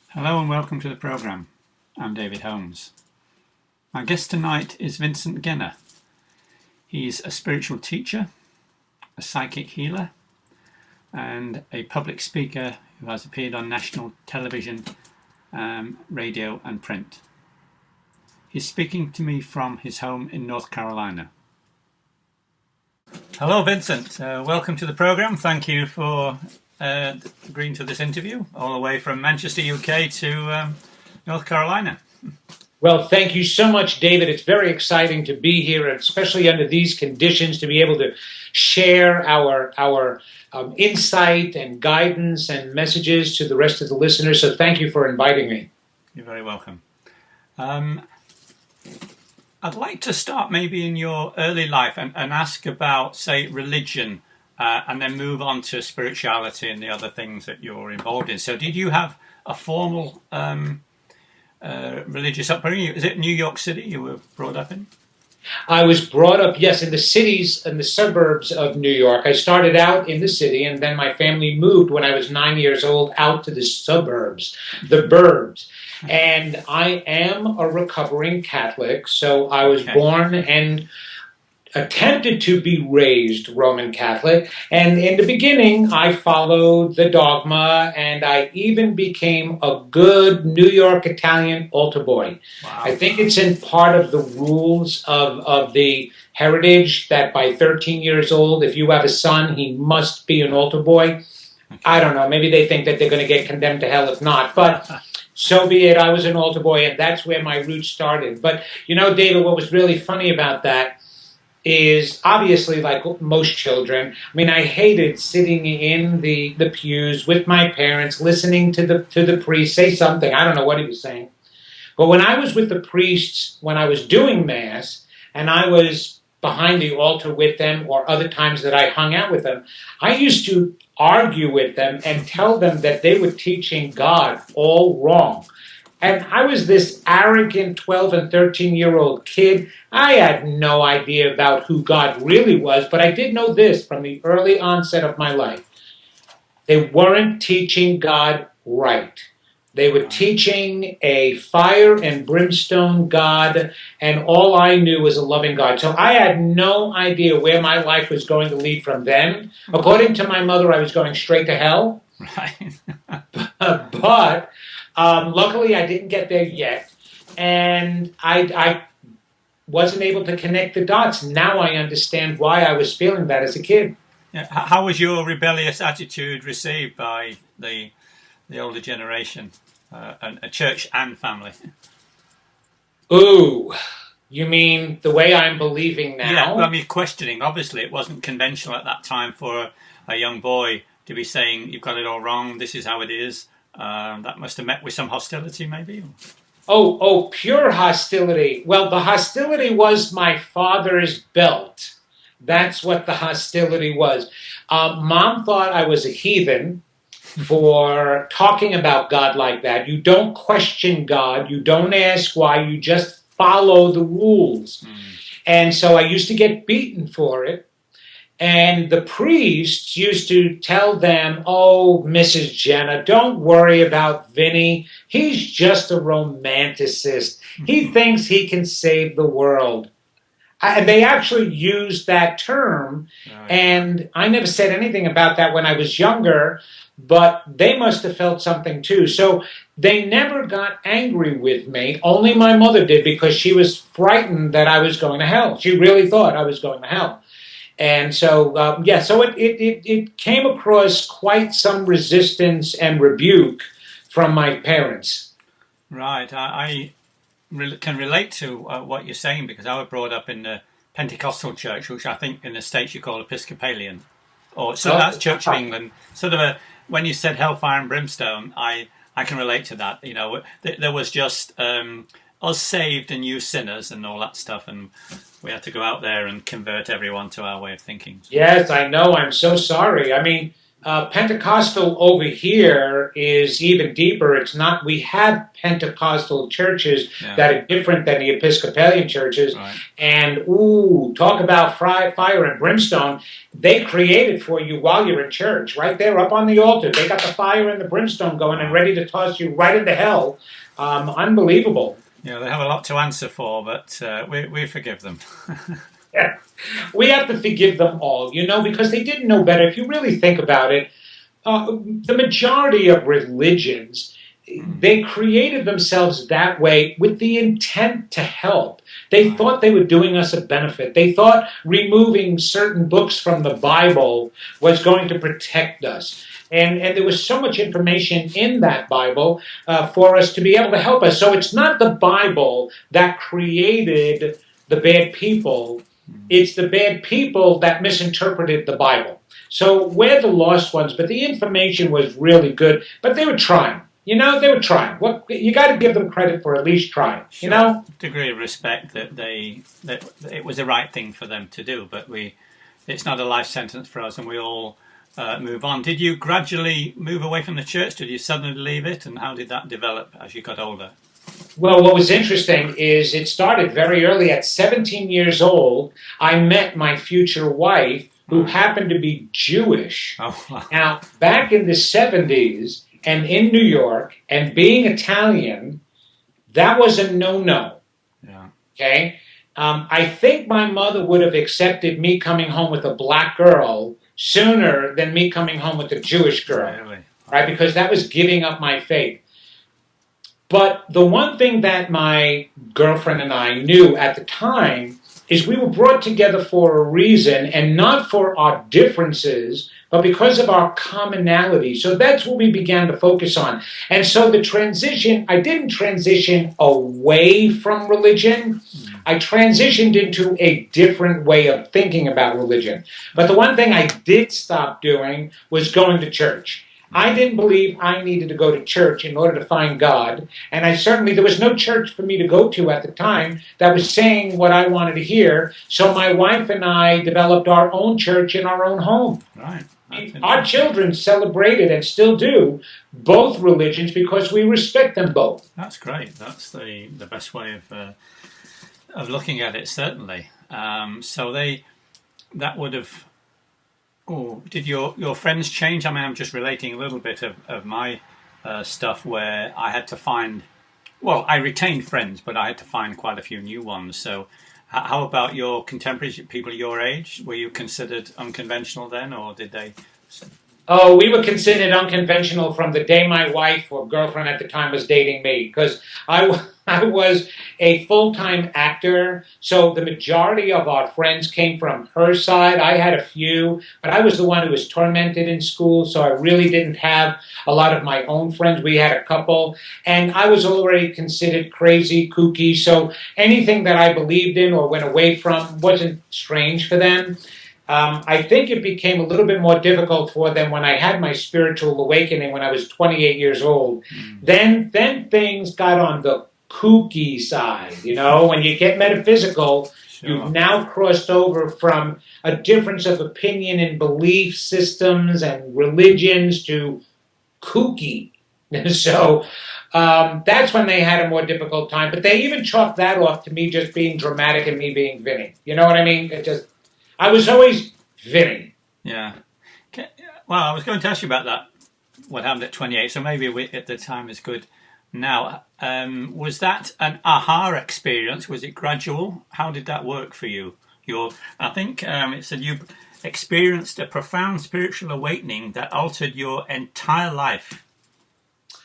Hello and welcome to the programme. I'm David Holmes. My guest tonight is Vincent Genna. He's a spiritual teacher, a psychic healer, and a public speaker who has appeared on national television, radio and print. He's speaking to me from his home in North Carolina. Hello Vincent, welcome to the programme. Thank you for agreeing to this interview all the way from Manchester, UK to North Carolina. Well, thank you so much, David. It's very exciting to be here, especially under these conditions, to be able to share our insight and guidance and messages to the rest of the listeners. So thank you for inviting me. You're very welcome. I'd like to start maybe in your early life and ask about, say, religion, and then move on to spirituality and the other things that you're involved in. So did you have a formal religious upbringing? Is it New York City you were brought up in? I was brought up, yes, in the cities and the suburbs of New York. I started out in the city, and then my family moved when I was 9 years old out to the suburbs, the burbs. And I am a recovering Catholic, so I was born and attempted to be raised Roman Catholic. And in the beginning, I followed the dogma, and I even became a good New York Italian altar boy. Wow. I think it's in part of the rules of the heritage that by 13 years old, if you have a son, he must be an altar boy. I don't know, maybe they think that they're going to get condemned to hell if not, but so be it. I was an altar boy, and that's where my roots started. But, you know, David, what was really funny about that is obviously, like most children, I mean, I hated sitting in the pews with my parents, listening to the priest say something. I don't know what he was saying. But when I was with the priests, when I was doing Mass, and I was behind the altar with them, or other times that I hung out with them, I used to argue with them and tell them that they were teaching God all wrong. And I was this arrogant 12 and 13-year-old kid. I had no idea about who God really was, but I did know this from the early onset of my life. They weren't teaching God right. They were teaching a fire and brimstone God, and all I knew was a loving God. So I had no idea where my life was going to lead from then. According to my mother, I was going straight to hell. Right. But luckily, I didn't get there yet, and I wasn't able to connect the dots. Now I understand why I was feeling that as a kid. Yeah. How was your rebellious attitude received by the older generation, and a church and family? Ooh, you mean the way I'm believing now? Yeah, well, I mean, questioning. Obviously, it wasn't conventional at that time for a young boy to be saying, you've got it all wrong, this is how it is. That must have met with some hostility, maybe? Oh, pure hostility. Well, the hostility was my father's belt. That's what the hostility was. Mom thought I was a heathen for talking about God like that. You don't question God. You don't ask why. You just follow the rules. And so I used to get beaten for it. And the priests used to tell them, oh, Mrs. Genna, don't worry about Vinny. He's just a romanticist. He thinks he can save the world. And they actually used that term. Right. And I never said anything about that when I was younger, but they must have felt something too. So they never got angry with me. Only my mother did, because she was frightened that I was going to hell. She really thought I was going to hell. And so, so it came across quite some resistance and rebuke from my parents. Right. I can relate to what you're saying, because I was brought up in the Pentecostal church, which I think in the States you call Episcopalian. That's Church of England. Sort of when you said Hellfire and Brimstone, I can relate to that. You know, there was just us saved and you sinners and all that stuff, and we had to go out there and convert everyone to our way of thinking. Yes, I know. I'm so sorry. I mean, Pentecostal over here is even deeper. It's not, we have Pentecostal churches that are different than the Episcopalian churches. Right. And, talk about fire and brimstone. They create it for you while you're in church, right there up on the altar. They got the fire and the brimstone going and ready to toss you right into hell. Unbelievable. Yeah, they have a lot to answer for, but we forgive them. Yeah. We have to forgive them all, because they didn't know better. If you really think about it, the majority of religions, they created themselves that way with the intent to help. They thought they were doing us a benefit. They thought removing certain books from the Bible was going to protect us. And there was so much information in that Bible for us to be able to help us. So it's not the Bible that created the bad people. It's the bad people that misinterpreted the Bible. So we're the lost ones, but the information was really good. But they were trying. They were trying. You got to give them credit for at least trying. Degree of respect that it was the right thing for them to do. But it's not a life sentence for us, and we all move on. Did you gradually move away from the church? Did you suddenly leave it, and how did that develop as you got older? Well, what was interesting is it started very early. At 17 years old, I met my future wife, who happened to be Jewish. Oh, wow. Now, back in the 70s and in New York, and being Italian, that was a no-no. Yeah. Okay? I think my mother would have accepted me coming home with a black girl sooner than me coming home with a Jewish girl. Really? Right? Because that was giving up my faith. But the one thing that my girlfriend and I knew at the time is we were brought together for a reason, and not for our differences, but because of our commonality. So that's what we began to focus on. And so the transition, I didn't transition away from religion. I transitioned into a different way of thinking about religion. But the one thing I did stop doing was going to church. I didn't believe I needed to go to church in order to find God. And there was no church for me to go to at the time that was saying what I wanted to hear. So my wife and I developed our own church in our own home. Right. Our children celebrated, and still do, both religions because we respect them both. That's great. That's the best way of looking at it, certainly. So that would have... Oh, did your friends change? I mean, I'm just relating a little bit of my stuff where I had to find... Well, I retained friends, but I had to find quite a few new ones. So how about your contemporaries, people your age? Were you considered unconventional then, or did they... Oh, we were considered unconventional from the day my wife or girlfriend at the time was dating me, because I was a full-time actor, so the majority of our friends came from her side. I had a few, but I was the one who was tormented in school, so I really didn't have a lot of my own friends. We had a couple, and I was already considered crazy, kooky, so anything that I believed in or went away from wasn't strange for them. I think it became a little bit more difficult for them when I had my spiritual awakening when I was 28 years old. Then things got on the kooky side. When you get metaphysical, you've now crossed over from a difference of opinion in belief systems and religions to kooky. So that's when they had a more difficult time. But they even chalked that off to me just being dramatic and me being Vinny. You know what I mean? I was always Vinny. Yeah. Well, I was going to ask you about that, what happened at 28, so maybe at the time is good now. Was that an aha experience? Was it gradual? How did that work for you? I think it said you experienced a profound spiritual awakening that altered your entire life.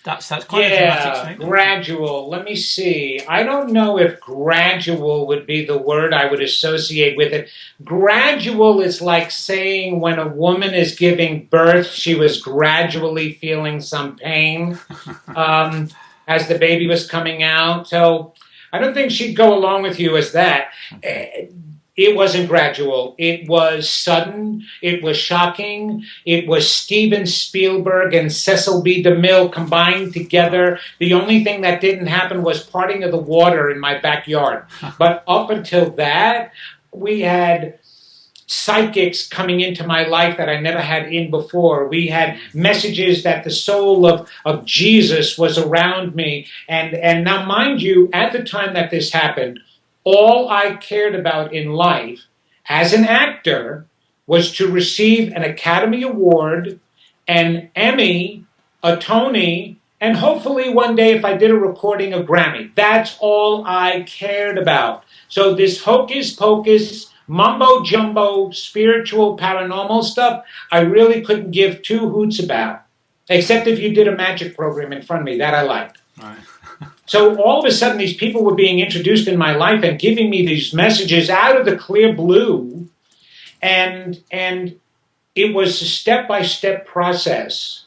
That's quite a dramatic statement. Gradual. Let me see. I don't know if gradual would be the word I would associate with it. Gradual is like saying when a woman is giving birth, she was gradually feeling some pain as the baby was coming out. So I don't think she'd go along with you as that. It wasn't gradual. It was sudden. It was shocking. It was Steven Spielberg and Cecil B. DeMille combined together. The only thing that didn't happen was parting of the water in my backyard. But up until that, we had psychics coming into my life that I never had in before. We had messages that the soul of Jesus was around me. And now, mind you, at the time that this happened, all I cared about in life as an actor was to receive an Academy Award, an Emmy, a Tony, and hopefully one day, if I did a recording, a Grammy. That's all I cared about. So this hocus pocus, mumbo jumbo, spiritual, paranormal stuff, I really couldn't give two hoots about. Except if you did a magic program in front of me, that I liked. Right. So all of a sudden, these people were being introduced in my life and giving me these messages out of the clear blue. And it was a step-by-step process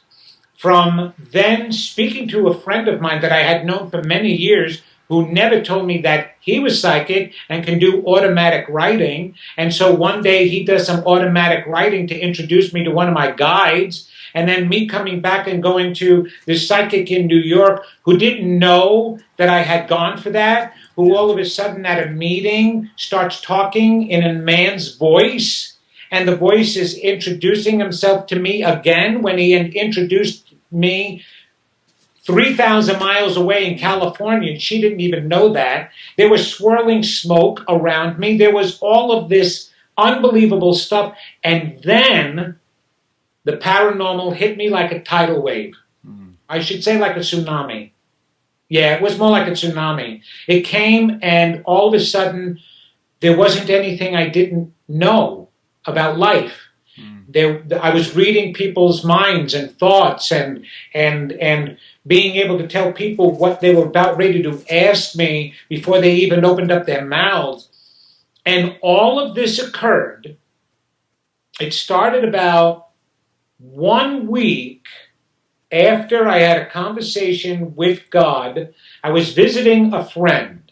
from then speaking to a friend of mine that I had known for many years who never told me that he was psychic and can do automatic writing. And so one day he does some automatic writing to introduce me to one of my guides. And then me coming back and going to this psychic in New York who didn't know that I had gone for that, who all of a sudden at a meeting starts talking in a man's voice. And the voice is introducing himself to me again when he had introduced me 3,000 miles away in California, and she didn't even know that. There was swirling smoke around me. There was all of this unbelievable stuff. And then the paranormal hit me like a tidal wave. I should say like a tsunami. Yeah, it was more like a tsunami. It came, and all of a sudden, there wasn't anything I didn't know about life. I was reading people's minds and thoughts and being able to tell people what they were about ready to ask me before they even opened up their mouths. And all of this occurred. It started about 1 week after I had a conversation with God. I was visiting a friend,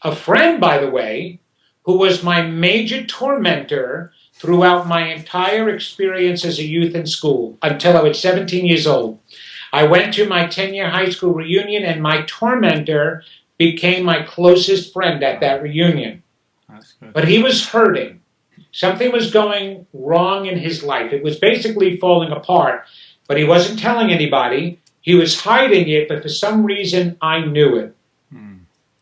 by the way, who was my major tormentor throughout my entire experience as a youth in school until I was 17 years old. I went to my 10-year high school reunion, and my tormentor became my closest friend at that reunion. That's good. But he was hurting. Something was going wrong in his life. It was basically falling apart, but he wasn't telling anybody. He was hiding it, but for some reason, I knew it.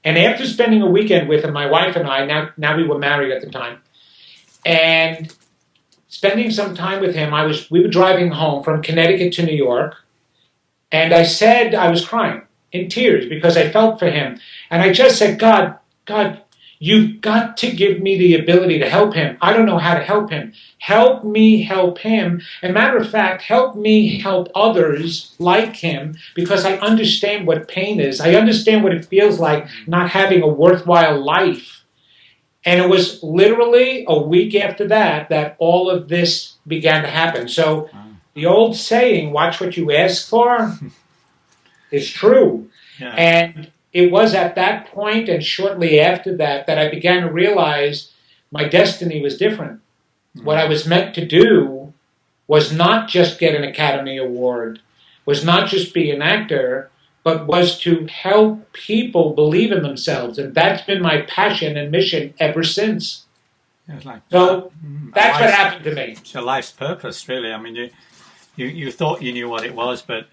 And after spending a weekend with him, my wife and I, now we were married at the time, and spending some time with him, we were driving home from Connecticut to New York, and I said, I was crying in tears because I felt for him. And I just said, God, you've got to give me the ability to help him. I don't know how to help him. Help me help him. And matter of fact, help me help others like him, because I understand what pain is. I understand what it feels like not having a worthwhile life. And it was literally a week after that all of this began to happen. So the old saying, watch what you ask for, is true. Yeah. And it was at that point and shortly after that I began to realize my destiny was different. What I was meant to do was not just get an Academy Award, was not just be an actor, but was to help people believe in themselves. And that's been my passion and mission ever since. That's what happened to me. It's your life's purpose, really. I mean, you thought you knew what it was, but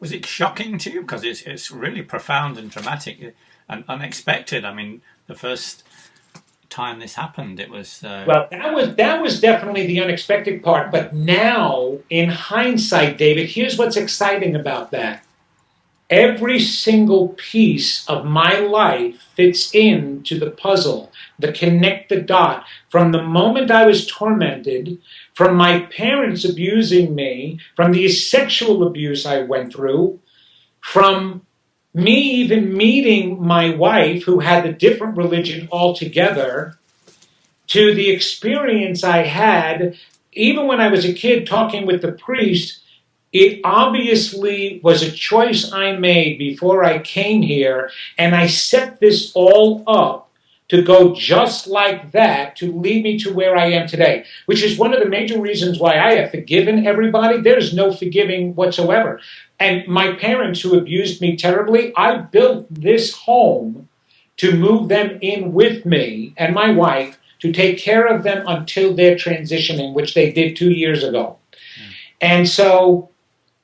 was it shocking to you? Because it's really profound and dramatic and unexpected. I mean, the first time this happened, it was... Well, that was definitely the unexpected part. But now, in hindsight, David, here's what's exciting about that. Every single piece of my life fits into the puzzle, the connect the dot. From the moment I was tormented, from my parents abusing me, from the sexual abuse I went through, from me even meeting my wife, who had a different religion altogether, to the experience I had, even when I was a kid talking with the priest. It obviously was a choice I made before I came here, and I set this all up to go just like that to lead me to where I am today, which is one of the major reasons why I have forgiven everybody. There's no forgiving whatsoever. And my parents, who abused me terribly, I built this home to move them in with me and my wife to take care of them until their transitioning, which they did 2 years ago. And so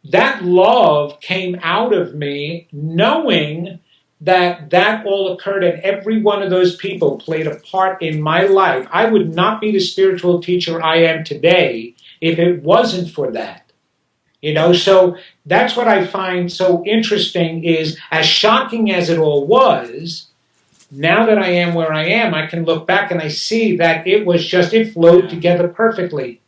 that love came out of me knowing that all occurred and every one of those people played a part in my life. I would not be the spiritual teacher I am today if it wasn't for that. So that's what I find so interesting is, as shocking as it all was, now that I am where I am, I can look back and I see that it flowed together perfectly.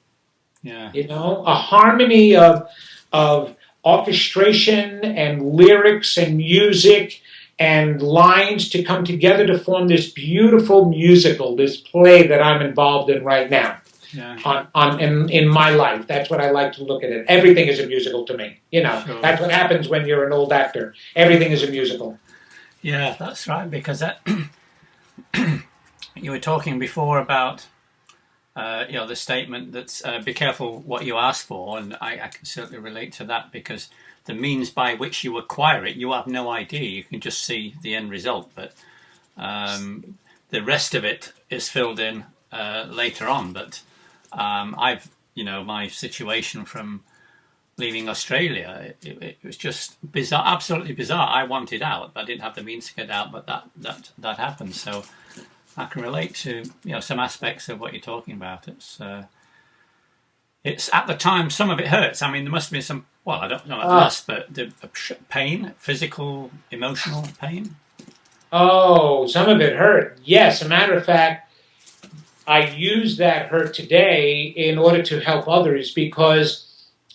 Yeah. A harmony of orchestration and lyrics and music and lines to come together to form this beautiful musical, this play that I'm involved in right now. Yeah. In my life. That's what I like to look at it. Everything is a musical to me. Sure. That's what happens when you're an old actor. Everything is a musical. Yeah, that's right, because you were talking before about the statement that be careful what you ask for, and I can certainly relate to that, because the means by which you acquire it, you have no idea. You can just see the end result, but the rest of it is filled in later on. But I've, my situation from leaving Australia, it was just bizarre, absolutely bizarre. I wanted out, but I didn't have the means to get out, but that happened. So I can relate to some aspects of what you're talking about. It's at the time, some of it hurts. I mean, there must be some, well, I don't know at last, but the pain, physical, emotional pain. Oh, some of it hurt. Yes, as a matter of fact, I use that hurt today in order to help others, because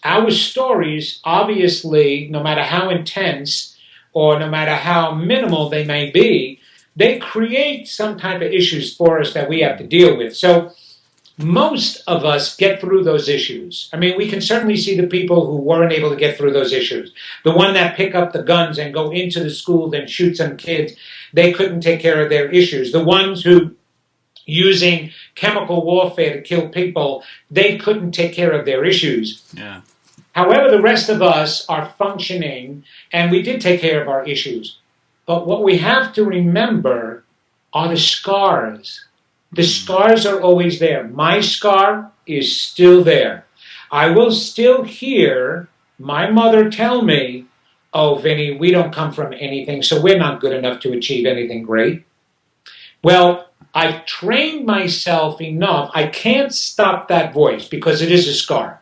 our stories, obviously, no matter how intense or no matter how minimal they may be, they create some type of issues for us that we have to deal with. So most of us get through those issues. I mean, we can certainly see the people who weren't able to get through those issues. The one that pick up the guns and go into the schools and shoot some kids, they couldn't take care of their issues. The ones who using chemical warfare to kill people, they couldn't take care of their issues. Yeah. However, the rest of us are functioning, and we did take care of our issues. But what we have to remember are the scars. The scars are always there. My scar is still there. I will still hear my mother tell me, "Oh, Vinny, we don't come from anything, so we're not good enough to achieve anything great." Well, I've trained myself enough. I can't stop that voice because it is a scar,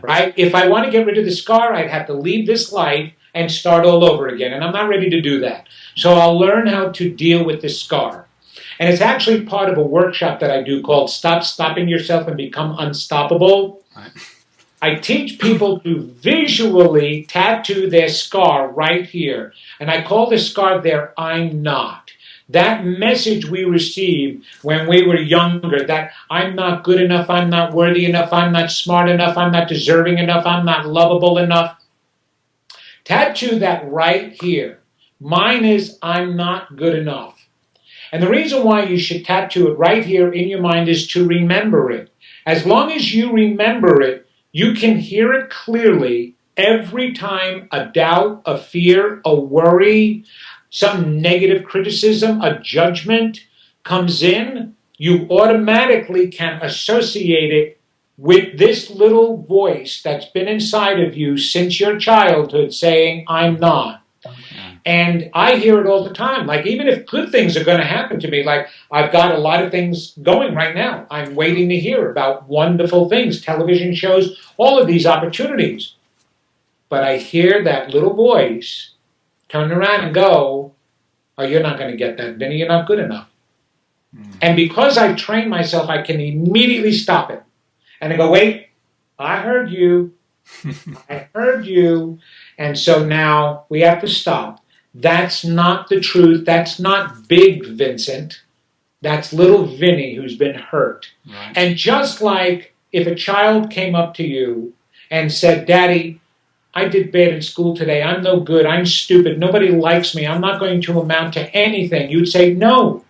right? If I want to get rid of the scar, I'd have to leave this life and start all over again, and I'm not ready to do that. So I'll learn how to deal with the scar. And it's actually part of a workshop that I do called Stop Stopping Yourself and Become Unstoppable. Right. I teach people to visually tattoo their scar right here. And I call the scar their "I'm not." That message we received when we were younger, that I'm not good enough, I'm not worthy enough, I'm not smart enough, I'm not deserving enough, I'm not lovable enough. Tattoo that right here. Mine is "I'm not good enough." And the reason why you should tattoo it right here in your mind is to remember it. As long as you remember it, you can hear it clearly every time a doubt, a fear, a worry, some negative criticism, a judgment comes in. You automatically can associate it with this little voice that's been inside of you since your childhood saying, "I'm not." And I hear it all the time. Like, even if good things are going to happen to me, like I've got a lot of things going right now. I'm waiting to hear about wonderful things, television shows, all of these opportunities. But I hear that little voice turn around and go, "Oh, you're not going to get that, Vinny. You're not good enough." And because I've trained myself, I can immediately stop it. And I go, "Wait, I heard you. I heard you." And so now we have to stop. That's not the truth. That's not big Vincent. That's little Vinny who's been hurt. Right. And just like if a child came up to you and said, "Daddy, I did bad in school today. I'm no good. I'm stupid. Nobody likes me. I'm not going to amount to anything." You'd say, "No,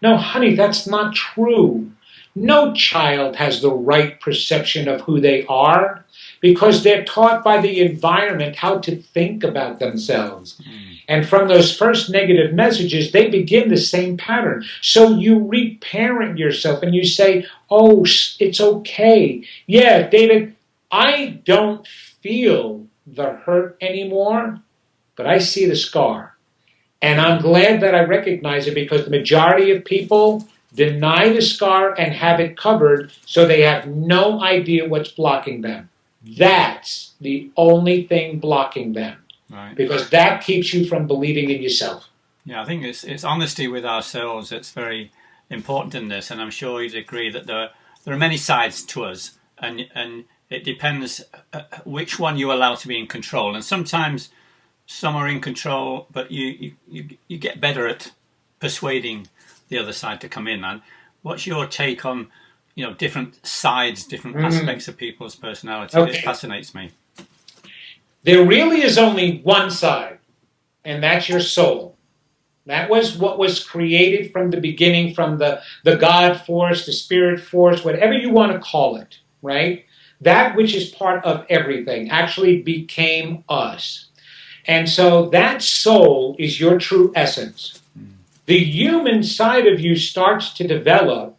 honey, that's not true." No child has the right perception of who they are because they're taught by the environment how to think about themselves. And from those first negative messages, they begin the same pattern. So you reparent yourself and you say, oh, it's okay. Yeah, David, I don't feel the hurt anymore, but I see the scar. And I'm glad that I recognize it, because the majority of people deny the scar and have it covered, so they have no idea what's blocking them. That's the only thing blocking them. Right. Because that keeps you from believing in yourself. Yeah, I think it's honesty with ourselves that's very important in this, and I'm sure you'd agree that there are many sides to us, and it depends which one you allow to be in control. And sometimes some are in control, but you get better at persuading the other side to come in. And what's your take on different sides, different aspects of people's personality? Okay. It fascinates me. There really is only one side, and that's your soul. That was what was created from the beginning, from the God force, the spirit force, whatever you want to call it, right? That which is part of everything actually became us. And so that soul is your true essence. The human side of you starts to develop,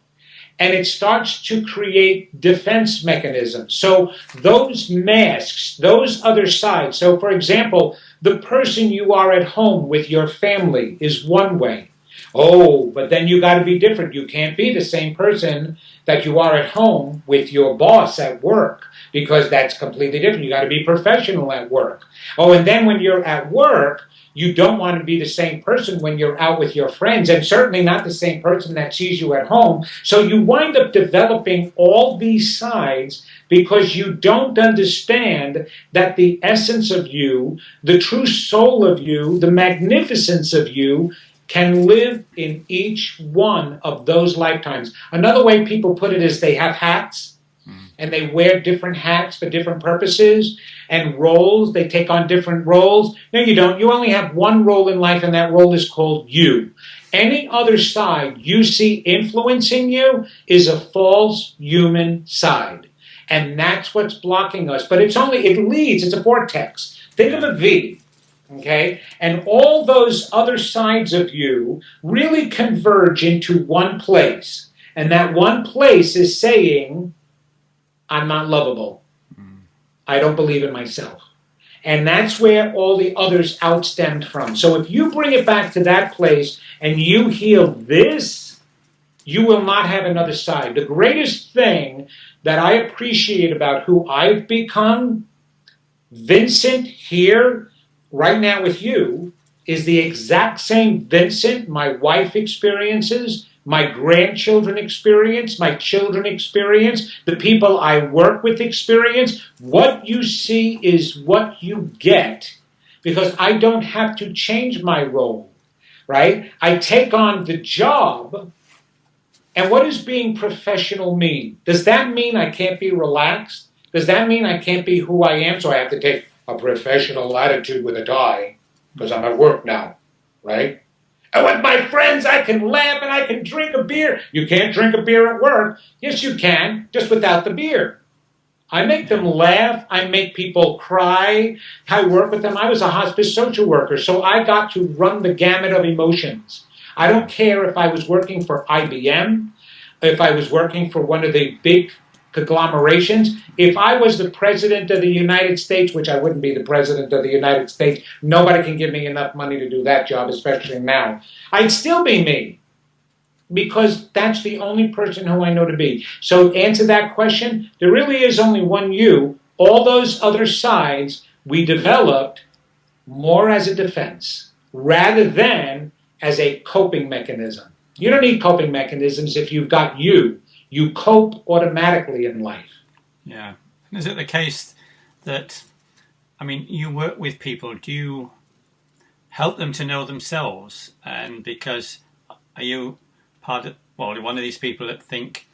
and it starts to create defense mechanisms. So those masks, those other sides. So for example, the person you are at home with your family is one way. Oh, but then you got to be different. You can't be the same person that you are at home with your boss at work, because that's completely different. You got to be professional at work. Oh, and then when you're at work, you don't want to be the same person when you're out with your friends, and certainly not the same person that sees you at home. So you wind up developing all these sides because you don't understand that the essence of you, the true soul of you, the magnificence of you, can live in each one of those lifetimes. Another way people put it is they have hats, and they wear different hats for different purposes, and roles, they take on different roles. No, you don't. You only have one role in life, and that role is called you. Any other side you see influencing you is a false human side. And that's what's blocking us. But it leads, it's a vortex. Think of a V, okay? And all those other sides of you really converge into one place. And that one place is saying, I'm not lovable. I don't believe in myself. And that's where all the others outstemmed from. So if you bring it back to that place and you heal this, you will not have another side. The greatest thing that I appreciate about who I've become, Vincent here, right now with you, is the exact same Vincent my wife experiences, my grandchildren experience, my children experience, the people I work with experience. What you see is what you get, because I don't have to change my role, right? I take on the job, and what does being professional mean? Does that mean I can't be relaxed? Does that mean I can't be who I am, so I have to take a professional attitude with a tie, because I'm at work now, right? And with my friends, I can laugh and I can drink a beer. You can't drink a beer at work. Yes, you can, just without the beer. I make them laugh. I make people cry. I work with them. I was a hospice social worker, so I got to run the gamut of emotions. I don't care if I was working for IBM, if I was working for one of the big conglomerations. If I was the president of the United States, which I wouldn't be the president of the United States, nobody can give me enough money to do that job, especially now, I'd still be me, because that's the only person who I know to be. So to answer that question, there really is only one you. All those other sides we developed more as a defense rather than as a coping mechanism. You don't need coping mechanisms if you've got you. You cope automatically in life. Yeah. Is it the case that, you work with people, do you help them to know themselves? And because are you one of these people that think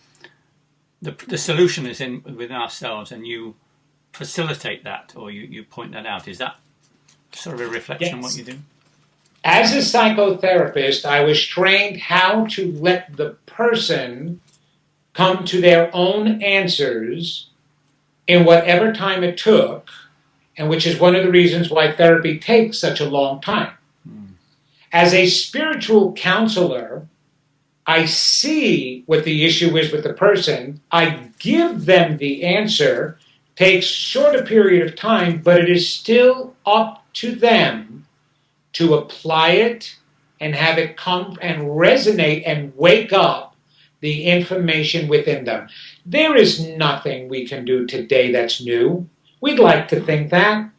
the solution is within ourselves, and you facilitate that, or you point that out? Is that sort of a reflection on what you do? As a psychotherapist, I was trained how to let the person come to their own answers in whatever time it took, and which is one of the reasons why therapy takes such a long time. As a spiritual counselor, I see what the issue is with the person. I give them the answer. Takes short a period of time, but it is still up to them to apply it and have it come and resonate and wake up the information within them. There is nothing we can do today that's new. We'd like to think that.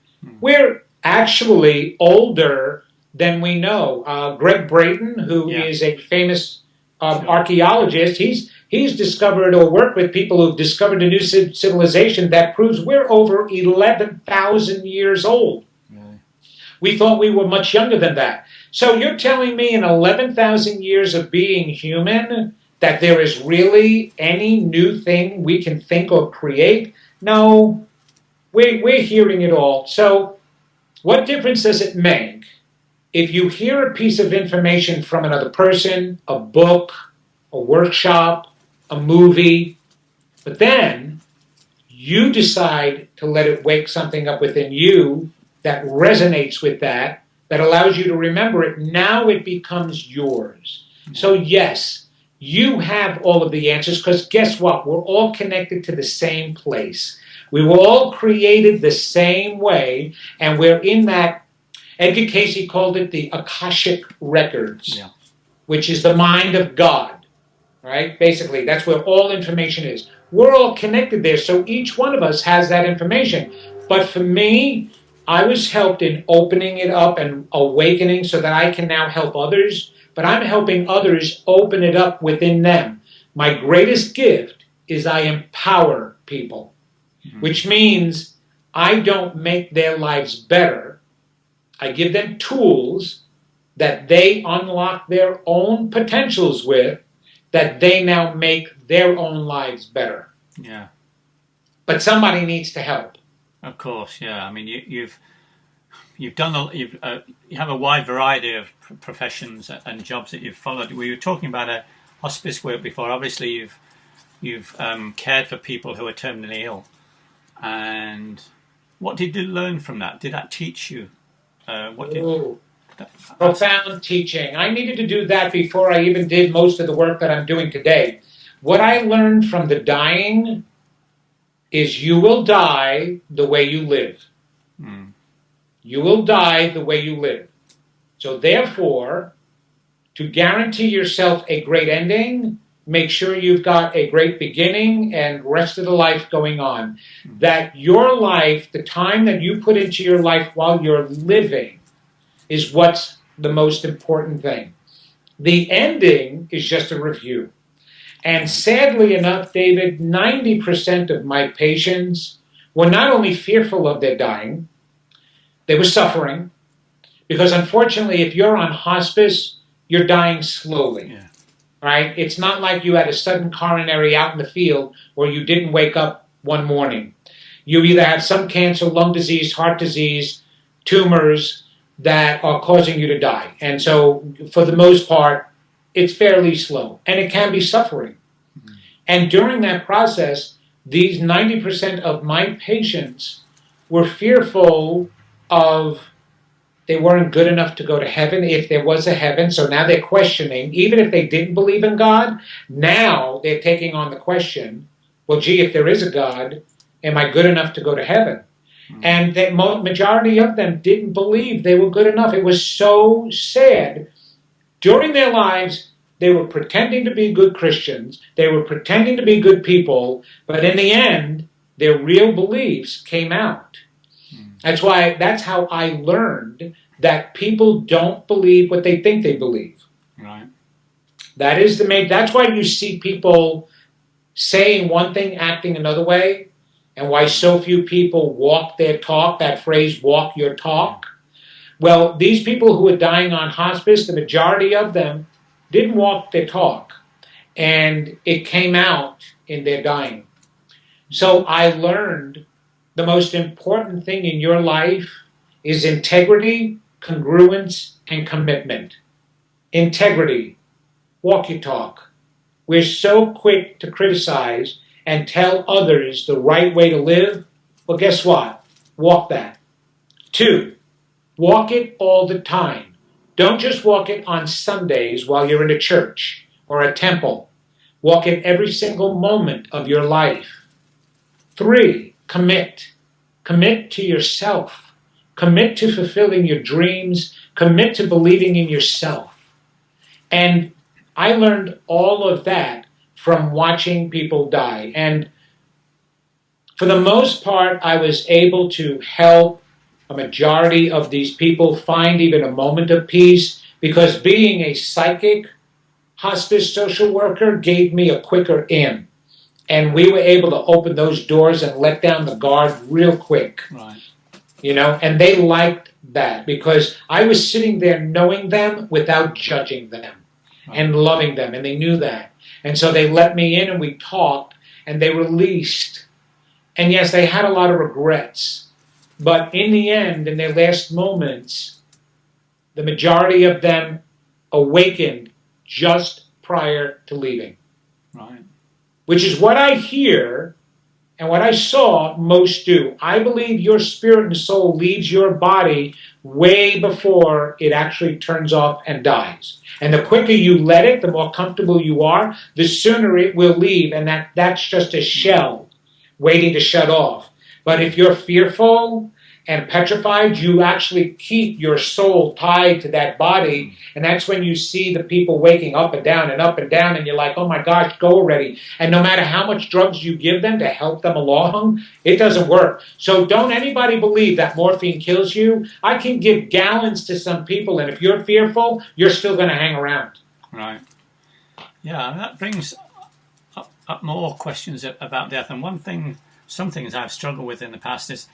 We're actually older than we know. Greg Brayton, who is a famous archaeologist, he's discovered or worked with people who've discovered a new civilization that proves we're over 11,000 years old. Really? We thought we were much younger than that. So you're telling me in 11,000 years of being human that there is really any new thing we can think or create? No, we're hearing it all. So what difference does it make if you hear a piece of information from another person, a book, a workshop, a movie, but then you decide to let it wake something up within you that resonates with that allows you to remember it? Now it becomes yours. So yes, you have all of the answers, because guess what? We're all connected to the same place. We were all created the same way, and we're in that. Edgar Cayce called it the Akashic Records, which is the mind of God, right? Basically, that's where all information is. We're all connected there, so each one of us has that information. But for me, I was helped in opening it up and awakening so that I can now help others, but I'm helping others open it up within them. My greatest gift is I empower people, which means I don't make their lives better. I give them tools that they unlock their own potentials with, that they now make their own lives better. Yeah. But somebody needs to help. Of course, yeah. I mean, you've done you have a wide variety of professions and jobs that you've followed. We were talking about a hospice work before. Obviously, you've cared for people who are terminally ill. And what did you learn from that? Did that teach you? Profound teaching. I needed to do that before I even did most of the work that I'm doing today. What I learned from the dying is you will die the way you live. You will die the way you live. So therefore, to guarantee yourself a great ending, make sure you've got a great beginning and rest of the life going on. That your life, the time that you put into your life while you're living, is what's the most important thing. The ending is just a review. And sadly enough, David, 90% of my patients were not only fearful of their dying, they were suffering. Because unfortunately, if you're on hospice, you're dying slowly. Yeah. Right? It's not like you had a sudden coronary out in the field or you didn't wake up one morning. You either have some cancer, lung disease, heart disease, tumors that are causing you to die. And so, for the most part, it's fairly slow. And it can be suffering. And during that process, these 90% of my patients were fearful of they weren't good enough to go to heaven, if there was a heaven. So now they're questioning, even if they didn't believe in God, now they're taking on the question, well, gee, if there is a God, am I good enough to go to heaven? And the majority of them didn't believe they were good enough. It was so sad. During their lives, they were pretending to be good Christians. They were pretending to be good people. But in the end, their real beliefs came out. That's how I learned that people don't believe what they think they believe. Right. That's why you see people saying one thing, acting another way, and why so few people walk their talk, that phrase, walk your talk. Well, these people who are dying on hospice, the majority of them didn't walk their talk, and it came out in their dying. So I learned the most important thing in your life is integrity, congruence, and commitment. Integrity. Walk your talk. We're so quick to criticize and tell others the right way to live. Well, guess what? Walk that. 2, walk it all the time. Don't just walk it on Sundays while you're in a church or a temple. Walk it every single moment of your life. 3, commit. Commit to yourself. Commit to fulfilling your dreams. Commit to believing in yourself. And I learned all of that from watching people die. And for the most part, I was able to help a majority of these people find even a moment of peace, because being a psychic hospice social worker gave me a quicker in. And we were able to open those doors and let down the guard real quick. Right. And they liked that because I was sitting there knowing them without judging them and loving them, and they knew that. And so they let me in and we talked and they released. And yes, they had a lot of regrets. But in the end, in their last moments, the majority of them awakened just prior to leaving. Right. Which is what I hear and what I saw most do. I believe your spirit and soul leaves your body way before it actually turns off and dies. And the quicker you let it, the more comfortable you are, the sooner it will leave. And that's just a shell waiting to shut off. But if you're fearful and petrified, you actually keep your soul tied to that body. And that's when you see the people waking up and down, and you're like, oh my gosh, go already. And no matter how much drugs you give them to help them along, it doesn't work. So don't anybody believe that morphine kills you. I can give gallons to some people, and if you're fearful, you're still going to hang around. Right. Yeah, that brings up more questions about death. And some things I've struggled with in the past is,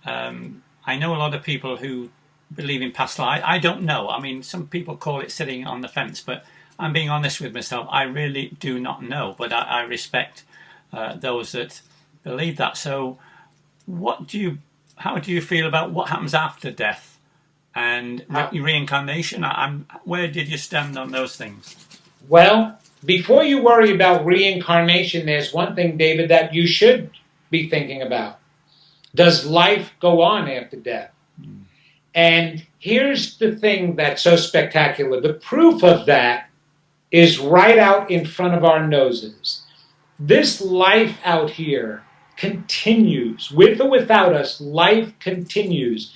I know a lot of people who believe in past life. I don't know. I mean, some people call it sitting on the fence, but I'm being honest with myself. I really do not know, but I respect those that believe that. So how do you feel about what happens after death and reincarnation? Where did you stand on those things? Well, before you worry about reincarnation, there's one thing, David, that you should be thinking about. Does life go on after death? And here's the thing that's so spectacular. The proof of that is right out in front of our noses. This life out here continues. With or without us, life continues.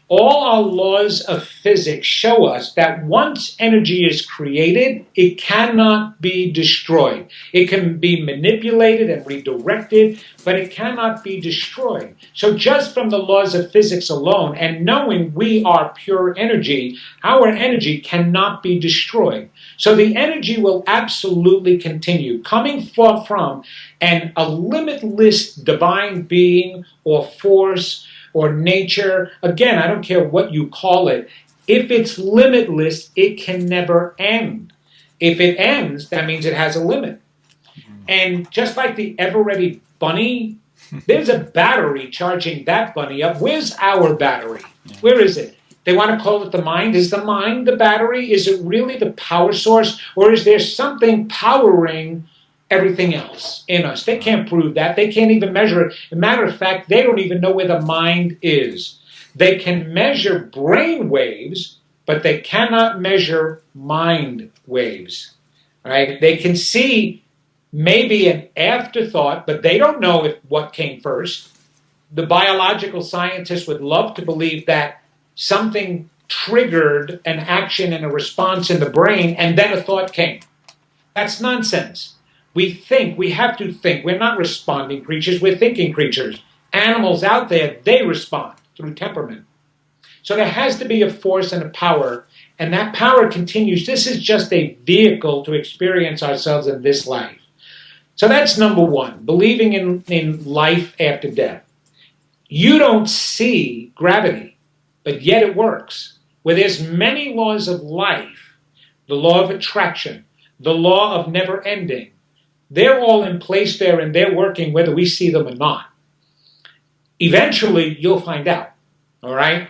All our laws of physics show us that once energy is created, it cannot be destroyed. It can be manipulated and redirected, but it cannot be destroyed. So just from the laws of physics alone, and knowing we are pure energy, our energy cannot be destroyed. So the energy will absolutely continue, coming forth from a limitless divine being or force or nature. Again, I don't care what you call it. If it's limitless, it can never end. If it ends, that means it has a limit. And just like the ever-ready bunny, there's a battery charging that bunny up. Where's our battery? Where is it? They want to call it the mind. Is the mind the battery? Is it really the power source? Or is there something powering everything else in us? They can't prove that. They can't even measure it. As a matter of fact, they don't even know where the mind is. They can measure brain waves, but they cannot measure mind waves. Right? They can see maybe an afterthought, but they don't know what came first. The biological scientists would love to believe that something triggered an action and a response in the brain, and then a thought came. That's nonsense. We think, we have to think. We're not responding creatures, we're thinking creatures. Animals out there, they respond through temperament. So there has to be a force and a power, and that power continues. This is just a vehicle to experience ourselves in this life. So that's number one, believing in life after death. You don't see gravity, but yet it works. Where there's many laws of life, the law of attraction, the law of never ending, they're all in place there and they're working whether we see them or not. Eventually, you'll find out, all right?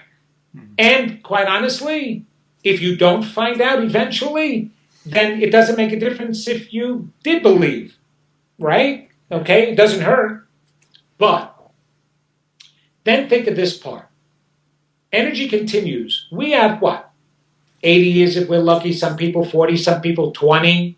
And quite honestly, if you don't find out eventually, then it doesn't make a difference if you did believe, right? Okay, it doesn't hurt. But then think of this part. Energy continues. We have what? 80 years if we're lucky, some people 40, some people 20,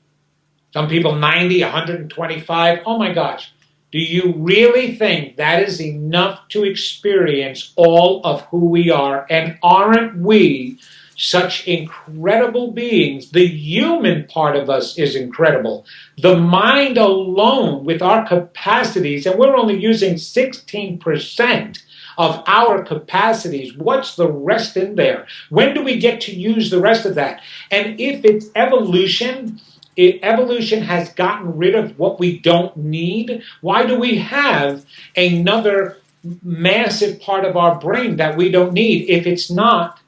some people 90, 125. Oh my gosh. Do you really think that is enough to experience all of who we are? And aren't we such incredible beings? The human part of us is incredible. The mind alone, with our capacities, and we're only using 16% of our capacities. What's the rest in there? When do we get to use the rest of that? And if it's evolution, if evolution has gotten rid of what we don't need, why do we have another massive part of our brain that we don't need if it's not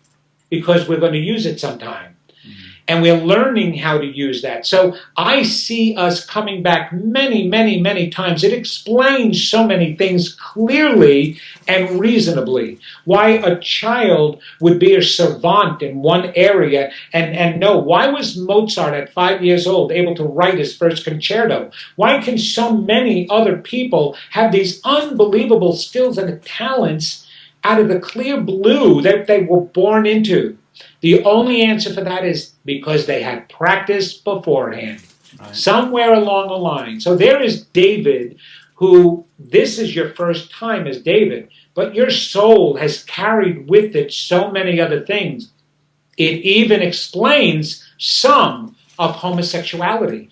because we're going to use it sometime? And we're learning how to use that. So I see us coming back many, many, many times. It explains so many things clearly and reasonably. Why a child would be a savant in one area and know. Why was Mozart at 5 years old able to write his first concerto? Why can so many other people have these unbelievable skills and talents out of the clear blue that they were born into? The only answer for that is because they had practiced beforehand, right, somewhere along the line. So there is David, who this is your first time as David, but your soul has carried with it so many other things. It even explains some of homosexuality.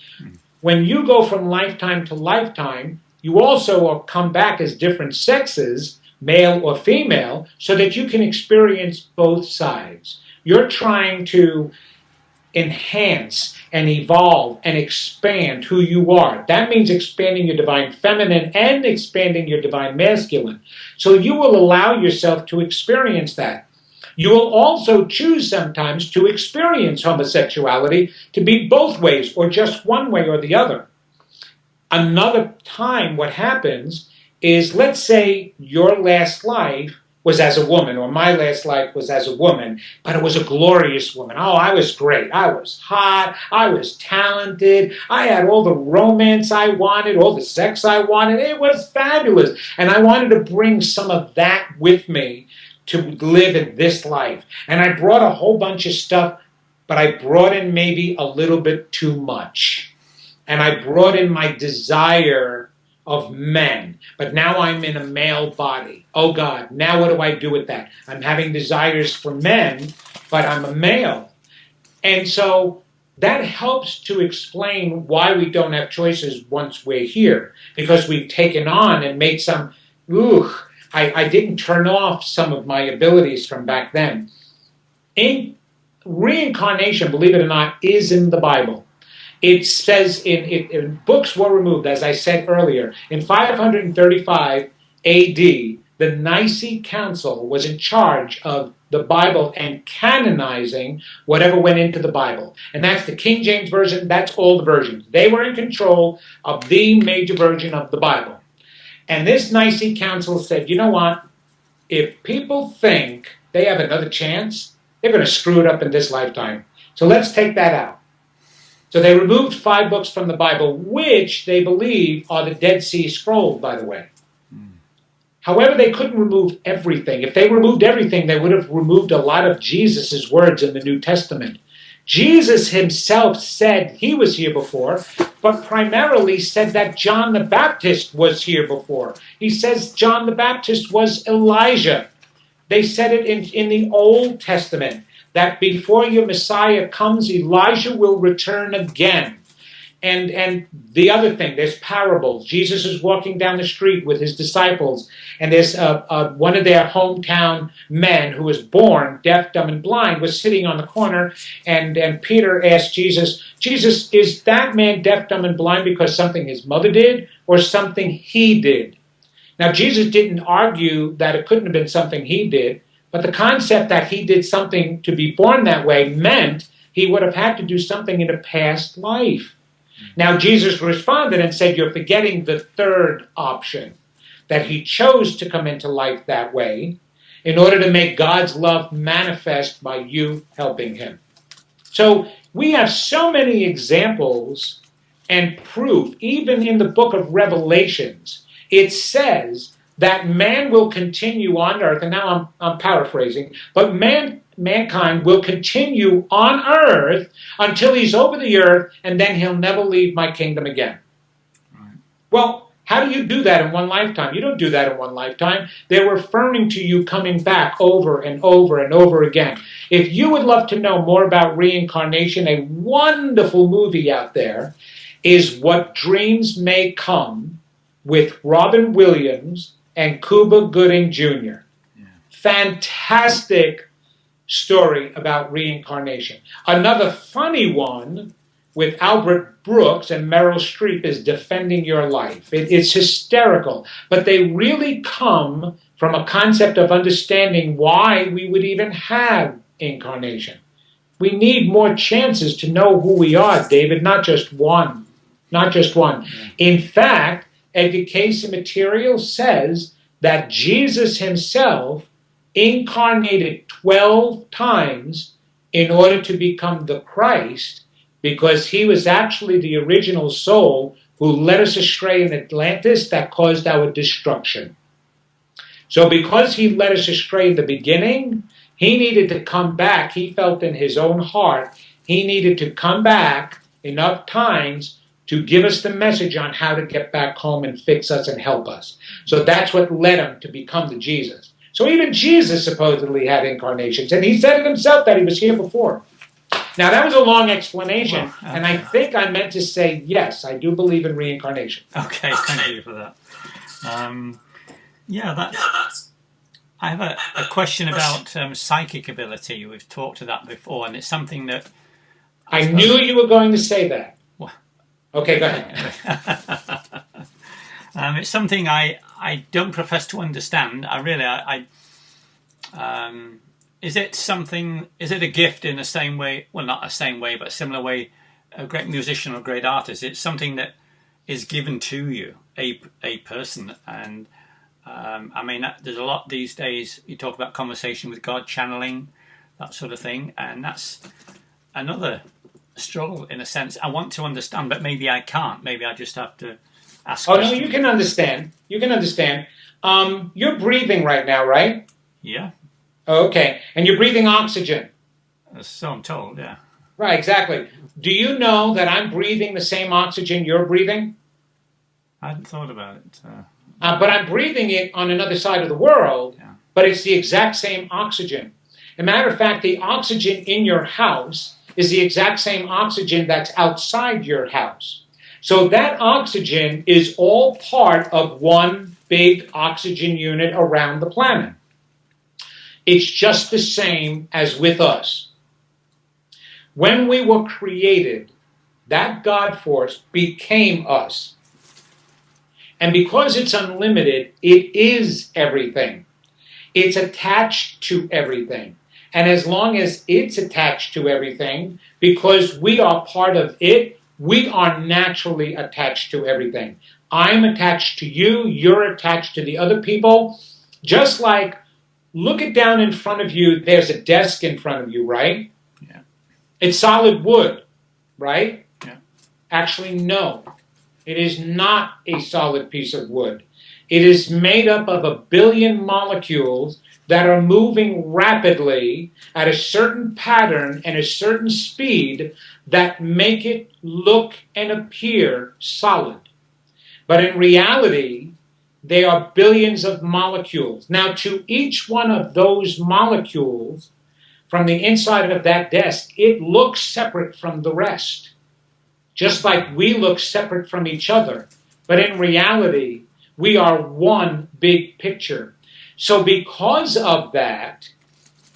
When you go from lifetime to lifetime, you also come back as different sexes, male or female, so that you can experience both sides. You're trying to enhance and evolve and expand who you are. That means expanding your divine feminine and expanding your divine masculine. So you will allow yourself to experience that. You will also choose sometimes to experience homosexuality to be both ways or just one way or the other. Another time what happens is, let's say your last life was as a woman, or my last life was as a woman, but it was a glorious woman. Oh, I was great. I was hot. I was talented. I had all the romance I wanted, all the sex I wanted. It was fabulous. And I wanted to bring some of that with me to live in this life. And I brought a whole bunch of stuff, but I brought in maybe a little bit too much. And I brought in my desire of men, but now I'm in a male body. Oh God, now what do I do with that? I'm having desires for men, but I'm a male. And so that helps to explain why we don't have choices once we're here, because we've taken on and made some, I didn't turn off some of my abilities from back then. Reincarnation, believe it or not, is in the Bible. It says in books were removed, as I said earlier. In 535 AD, the Nicene Council was in charge of the Bible and canonizing whatever went into the Bible. And that's the King James Version, that's all the versions. They were in control of the major version of the Bible. And this Nicene Council said, you know what? If people think they have another chance, they're going to screw it up in this lifetime. So let's take that out. So they removed 5 books from the Bible, which they believe are the Dead Sea Scrolls, by the way. However, they couldn't remove everything. If they removed everything, they would have removed a lot of Jesus' words in the New Testament. Jesus himself said he was here before, but primarily said that John the Baptist was here before. He says John the Baptist was Elijah. They said it in the Old Testament, that before your Messiah comes, Elijah will return again. And the other thing, there's parables. Jesus is walking down the street with his disciples, and there's one of their hometown men who was born deaf, dumb, and blind was sitting on the corner, and Peter asked Jesus, Jesus, is that man deaf, dumb, and blind because something his mother did or something he did? Now, Jesus didn't argue that it couldn't have been something he did, but the concept that he did something to be born that way meant he would have had to do something in a past life. Now, Jesus responded and said, you're forgetting the third option, that he chose to come into life that way in order to make God's love manifest by you helping him. So we have so many examples and proof, even in the book of Revelations. It says that man will continue on earth, and now I'm paraphrasing, but man mankind will continue on earth until he's over the earth, and then he'll never leave my kingdom again. Right. Well, how do you do that in one lifetime? You don't do that in one lifetime. They're referring to you coming back over and over and over again. If you would love to know more about reincarnation, a wonderful movie out there is What Dreams May Come with Robin Williams and Cuba Gooding Jr. Yeah. Fantastic story about reincarnation. Another funny one with Albert Brooks and Meryl Streep is Defending Your Life. It's hysterical, but they really come from a concept of understanding why we would even have incarnation. We need more chances to know who we are, David, not just one. Not just one. Yeah. In fact, Edgar Cayce Material says that Jesus himself incarnated 12 times in order to become the Christ, because he was actually the original soul who led us astray in Atlantis that caused our destruction. So because he led us astray in the beginning, he needed to come back. He felt in his own heart he needed to come back enough times to give us the message on how to get back home and fix us and help us. So that's what led him to become the Jesus. So even Jesus supposedly had incarnations, and he said it himself that he was here before. Now, that was a long explanation, and I think I meant to say, yes, I do believe in reincarnation. Okay, thank you for that. I have a question about psychic ability. We've talked to that before, and it's something that... I knew you were going to say that. Well, okay, go ahead. It's something I don't profess to understand. Is it a gift in the same way, well, not the same way, but a similar way, a great musician or a great artist? It's something that is given to you, a person. And there's a lot these days, you talk about conversation with God, channeling, that sort of thing. And that's another struggle in a sense. I want to understand, but maybe I can't. Maybe I just have to ask questions. No, you can understand. You can understand. You're breathing right now, right? Yeah. Okay, and you're breathing oxygen. So I'm told, yeah. Right, exactly. Do you know that I'm breathing the same oxygen you're breathing? I hadn't thought about it. But I'm breathing it on another side of the world, yeah. But it's the exact same oxygen. As a matter of fact, the oxygen in your house is the exact same oxygen that's outside your house. So that oxygen is all part of one big oxygen unit around the planet. It's just the same as with us. When we were created, that God force became us. And because it's unlimited, it is everything. It's attached to everything. And as long as it's attached to everything, because we are part of it, we are naturally attached to everything. I'm attached to you, you're attached to the other people. Just like, look it down in front of you, there's a desk in front of you, right? Yeah. It's solid wood, right? Yeah. Actually, no. It is not a solid piece of wood. It is made up of 1 billion molecules that are moving rapidly at a certain pattern and a certain speed that make it look and appear solid. But in reality, they are billions of molecules. Now, to each one of those molecules from the inside of that desk, it looks separate from the rest. Just like we look separate from each other. But in reality, we are one big picture. So because of that,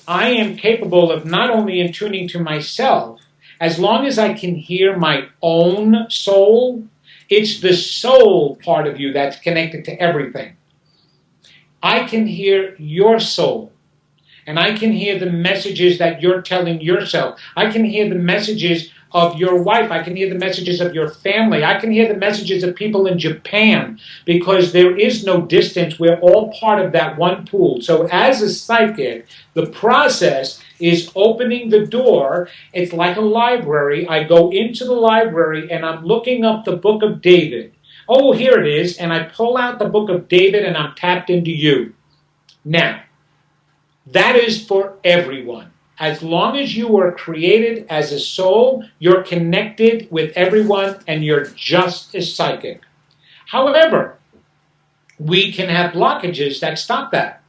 I am capable of not only attuning to myself, as long as I can hear my own soul, it's the soul part of you that's connected to everything. I can hear your soul, and I can hear the messages that you're telling yourself. I can hear the messages of your wife. I can hear the messages of your family. I can hear the messages of people in Japan, because there is no distance. We're all part of that one pool. So as a psychic, the process is opening the door. It's like a library. I go into the library and I'm looking up the book of David. Oh, here it is. And I pull out the book of David and I'm tapped into you. Now, that is for everyone. As long as you were created as a soul, you're connected with everyone and you're just as psychic. However, we can have blockages that stop that.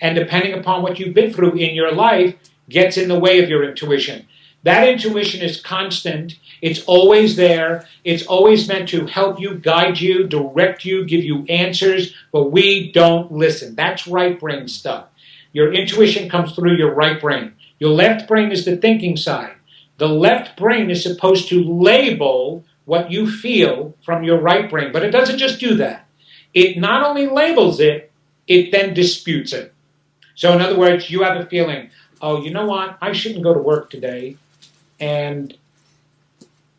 And depending upon what you've been through in your life, gets in the way of your intuition. That intuition is constant. It's always there. It's always meant to help you, guide you, direct you, give you answers, but we don't listen. That's right brain stuff. Your intuition comes through your right brain. Your left brain is the thinking side. The left brain is supposed to label what you feel from your right brain, but it doesn't just do that. It not only labels it, it then disputes it. So in other words, you have a feeling, oh, you know what? I shouldn't go to work today.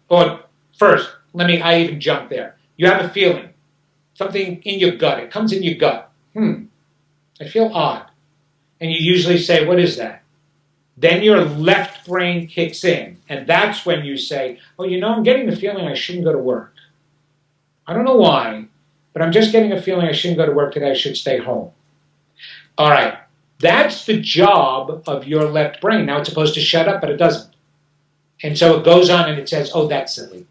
Or first, I even jump there. You have a feeling, something in your gut. It comes in your gut. I feel odd. And you usually say, what is that? Then your left brain kicks in. And that's when you say, oh, you know, I'm getting the feeling I shouldn't go to work. I don't know why, but I'm just getting a feeling I shouldn't go to work today. I should stay home. All right. That's the job of your left brain. Now it's supposed to shut up, but it doesn't. And so it goes on and it says, oh, that's silly.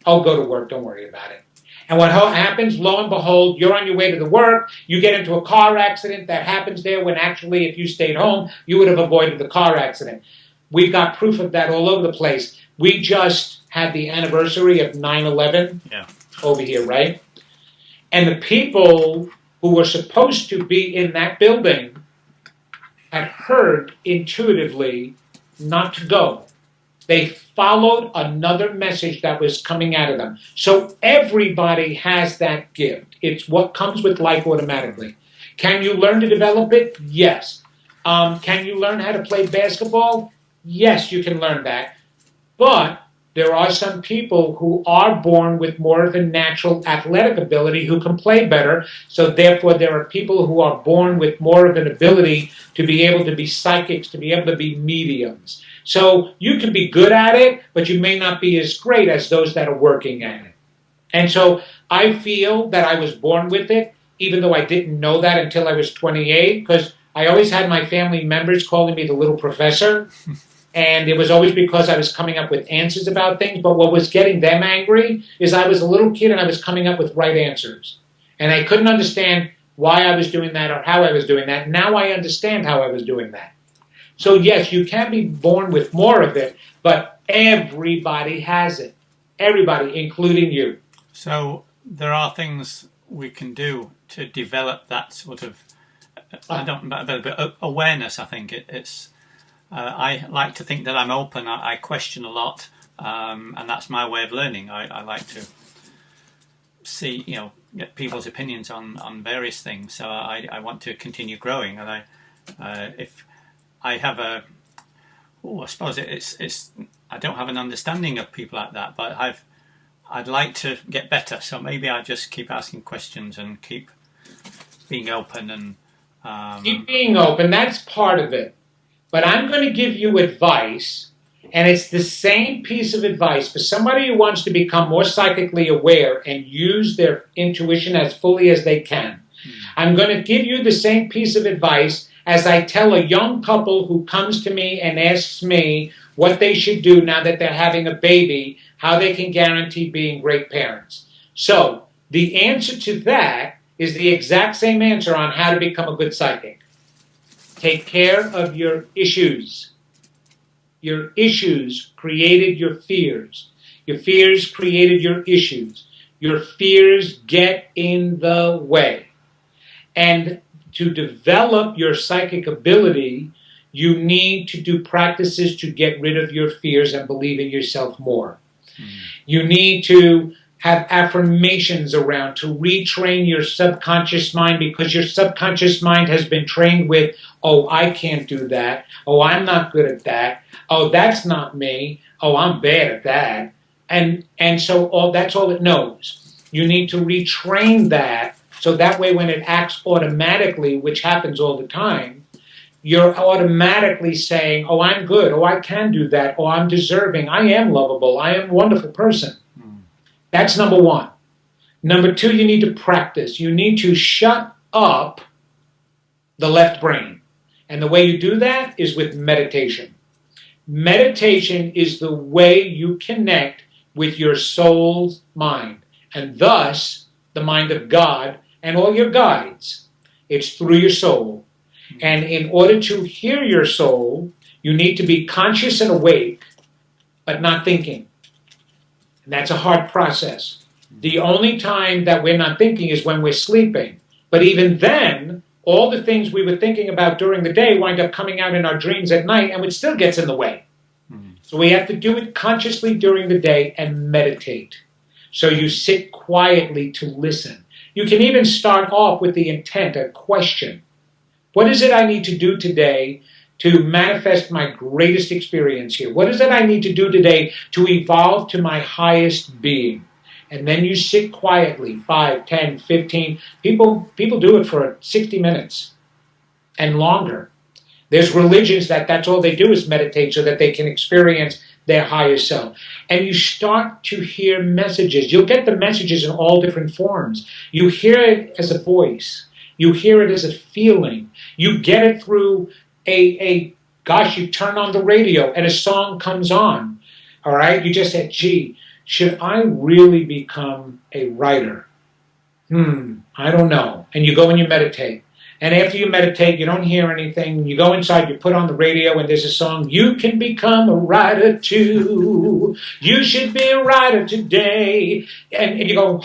Oh, go to work. Don't worry about it. And what happens, lo and behold, you're on your way to the work. You get into a car accident. That happens there when actually if you stayed home, you would have avoided the car accident. We've got proof of that all over the place. We just had the anniversary of 9/11 over here, right? And the people who were supposed to be in that building had heard intuitively not to go. They followed another message that was coming out of them. So everybody has that gift. It's what comes with life automatically. Can you learn to develop it? Yes. Can you learn how to play basketball? Yes, you can learn that. But there are some people who are born with more of a natural athletic ability who can play better. So therefore, there are people who are born with more of an ability to be able to be psychics, to be able to be mediums. So you can be good at it, but you may not be as great as those that are working at it. And so I feel that I was born with it, even though I didn't know that until I was 28, because I always had my family members calling me the little professor. And it was always because I was coming up with answers about things. But what was getting them angry is I was a little kid and I was coming up with right answers. And I couldn't understand why I was doing that or how I was doing that. Now I understand how I was doing that. So yes, you can be born with more of it, but everybody has it. Everybody, including you. So there are things we can do to develop that sort of awareness. I think it's. I like to think that I'm open. I question a lot, and that's my way of learning. I like to see, get people's opinions on various things. So I want to continue growing, and if I have I suppose it's I don't have an understanding of people like that, but I'd like to get better. So maybe I just keep asking questions and keep being open and keep being open. That's part of it. But I'm going to give you advice, and it's the same piece of advice for somebody who wants to become more psychically aware and use their intuition as fully as they can. I'm going to give you the same piece of advice as I tell a young couple who comes to me and asks me what they should do now that they're having a baby, how they can guarantee being great parents. So the answer to that is the exact same answer on how to become a good psychic. Take care of your issues. Your issues created your fears. Your fears created your issues. Your fears get in the way. And to develop your psychic ability, you need to do practices to get rid of your fears and believe in yourself more. You need to have affirmations around to retrain your subconscious mind, because your subconscious mind has been trained with, oh, I can't do that. Oh, I'm not good at that. Oh, that's not me. Oh, I'm bad at that. And so that's all it knows. You need to retrain that, so that way when it acts automatically, which happens all the time, you're automatically saying, oh, I'm good. Oh, I can do that. Oh, I'm deserving. I am lovable. I am a wonderful person. That's number one. Number two, you need to practice. You need to shut up the left brain. And the way you do that is with meditation. Meditation is the way you connect with your soul's mind, and thus the mind of God and all your guides. It's through your soul. And in order to hear your soul, you need to be conscious and awake, but not thinking. And that's a hard process. The only time that we're not thinking is when we're sleeping. But even then, all the things we were thinking about during the day wind up coming out in our dreams at night, and it still gets in the way. So we have to do it consciously during the day and meditate. So you sit quietly to listen. You can even start off with the intent, a question. What is it I need to do today to manifest my greatest experience here? What is it I need to do today to evolve to my highest being? And then you sit quietly, 5, 10, 15. People do it for 60 minutes and longer. There's religions that's all they do is meditate so that they can experience their higher self. And you start to hear messages. You'll get the messages in all different forms. You hear it as a voice. You hear it as a feeling. You get it through you turn on the radio and a song comes on. All right? You just said, gee, should I really become a writer? I don't know. And you go and you meditate. And after you meditate, you don't hear anything. You go inside, you put on the radio, and there's a song, you can become a writer too. You should be a writer today. And you go,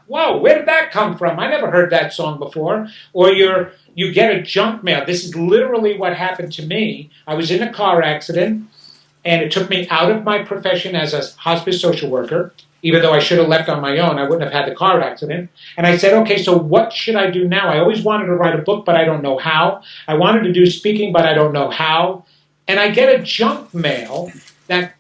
whoa, where did that come from? I never heard that song before. Or you get a junk mail. This is literally what happened to me. I was in a car accident, and it took me out of my profession as a hospice social worker. Even though I should have left on my own, I wouldn't have had the car accident. And I said, okay, so what should I do now? I always wanted to write a book, but I don't know how. I wanted to do speaking, but I don't know how. And I get a junk mail that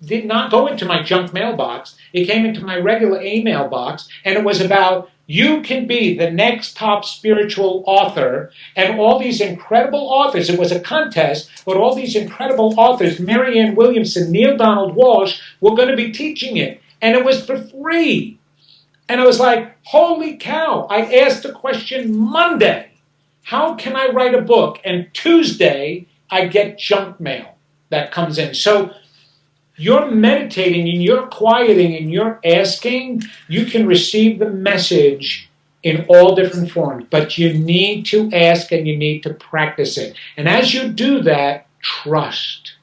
did not go into my junk mailbox. It came into my regular email box, and it was about, you can be the next top spiritual author, and all these incredible authors. It was a contest, but all these incredible authors, Marianne Williamson, Neil Donald Walsh, were going to be teaching it. And it was for free. And I was like, holy cow. I asked the question Monday, how can I write a book? And Tuesday, I get junk mail that comes in. So you're meditating and you're quieting and you're asking, you can receive the message in all different forms. But you need to ask and you need to practice it. And as you do that, trust.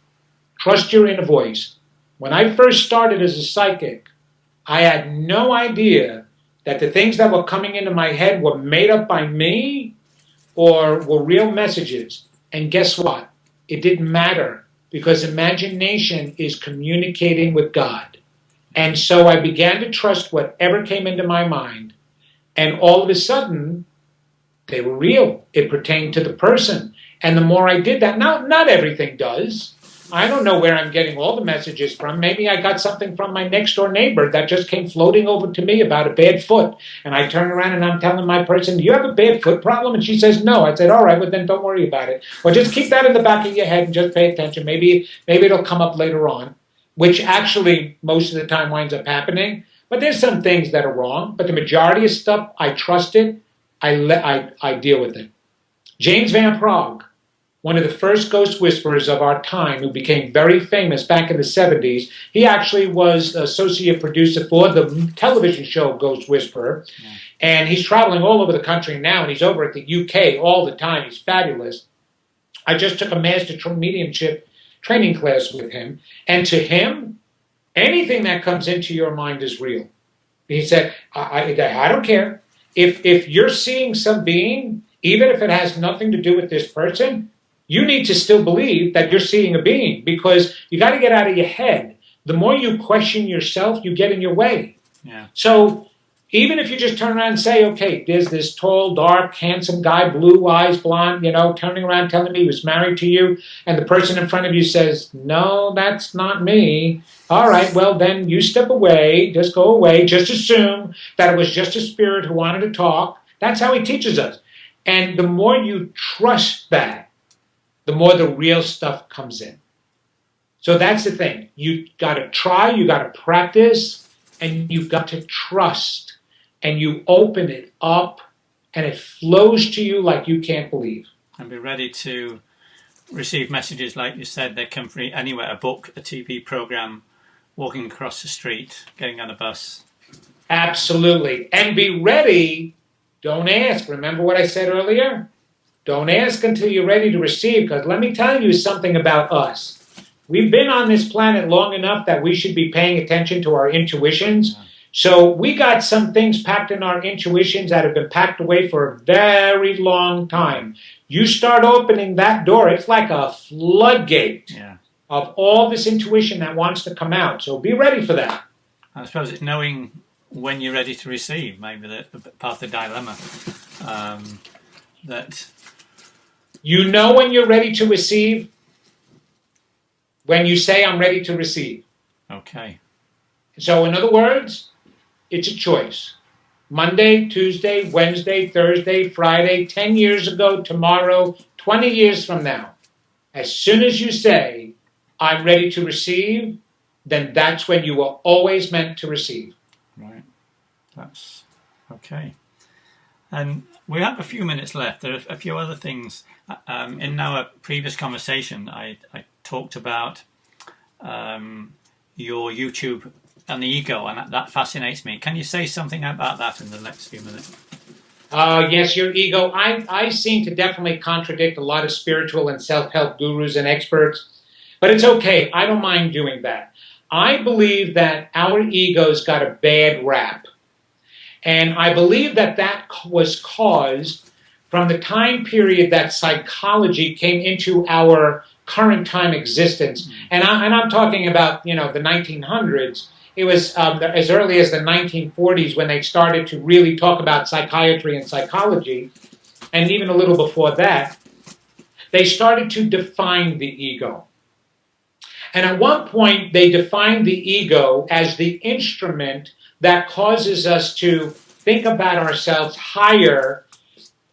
Trust your inner voice. When I first started as a psychic, I had no idea that the things that were coming into my head were made up by me or were real messages. And guess what? It didn't matter because imagination is communicating with God. And so I began to trust whatever came into my mind. And all of a sudden, they were real. It pertained to the person. And the more I did that, now not everything does. I don't know where I'm getting all the messages from. Maybe I got something from my next door neighbor that just came floating over to me about a bad foot. And I turn around and I'm telling my person, do you have a bad foot problem? And she says, no. I said, all right, well then don't worry about it. Or just keep that in the back of your head and just pay attention. Maybe it'll come up later on, which actually most of the time winds up happening. But there's some things that are wrong. But the majority of stuff, I trust it. I deal with it. James Van Praagh, one of the first ghost whisperers of our time, who became very famous back in the 70s. He actually was associate producer for the television show Ghost Whisperer. Yeah. And he's traveling all over the country now, and he's over at the UK all the time. He's fabulous. I just took a master mediumship training class with him. And to him, anything that comes into your mind is real. He said, I don't care. If you're seeing some being, even if it has nothing to do with this person, you need to still believe that you're seeing a being, because you got to get out of your head. The more you question yourself, you get in your way. Yeah. So even if you just turn around and say, okay, there's this tall, dark, handsome guy, blue eyes, blonde, turning around telling me he was married to you, and the person in front of you says, no, that's not me. All right, well, then you step away, just go away, just assume that it was just a spirit who wanted to talk. That's how he teaches us. And the more you trust that, the more the real stuff comes in. So that's the thing. You got to try, you got to practice, and you've got to trust. And you open it up, and it flows to you like you can't believe. And be ready to receive messages like you said. They come from anywhere: a book, a TV program, walking across the street, getting on a bus. Absolutely. And be ready. Don't ask. Remember what I said earlier? Don't ask until you're ready to receive, because let me tell you something about us. We've been on this planet long enough that we should be paying attention to our intuitions. Yeah. So we got some things packed in our intuitions that have been packed away for a very long time. You start opening that door, it's like a floodgate of all this intuition that wants to come out. So be ready for that. I suppose it's knowing when you're ready to receive, maybe the part of the dilemma. That you know when you're ready to receive when you say, I'm ready to receive. Okay. So in other words, it's a choice. Monday, Tuesday, Wednesday, Thursday, Friday, 10 years ago, tomorrow, 20 years from now. As soon as you say, I'm ready to receive, then that's when you were always meant to receive. Right. That's okay. And we have a few minutes left. There are a few other things. In our previous conversation, I talked about your YouTube and the ego, and that fascinates me. Can you say something about that in the next few minutes? Yes, your ego. I seem to definitely contradict a lot of spiritual and self-help gurus and experts, but it's okay. I don't mind doing that. I believe that our egos got a bad rap. And I believe that that was caused from the time period that psychology came into our current time existence. And I'm talking about, the 1900s. It was as early as the 1940s when they started to really talk about psychiatry and psychology. And even a little before that, they started to define the ego. And at one point, they defined the ego as the instrument that causes us to think about ourselves higher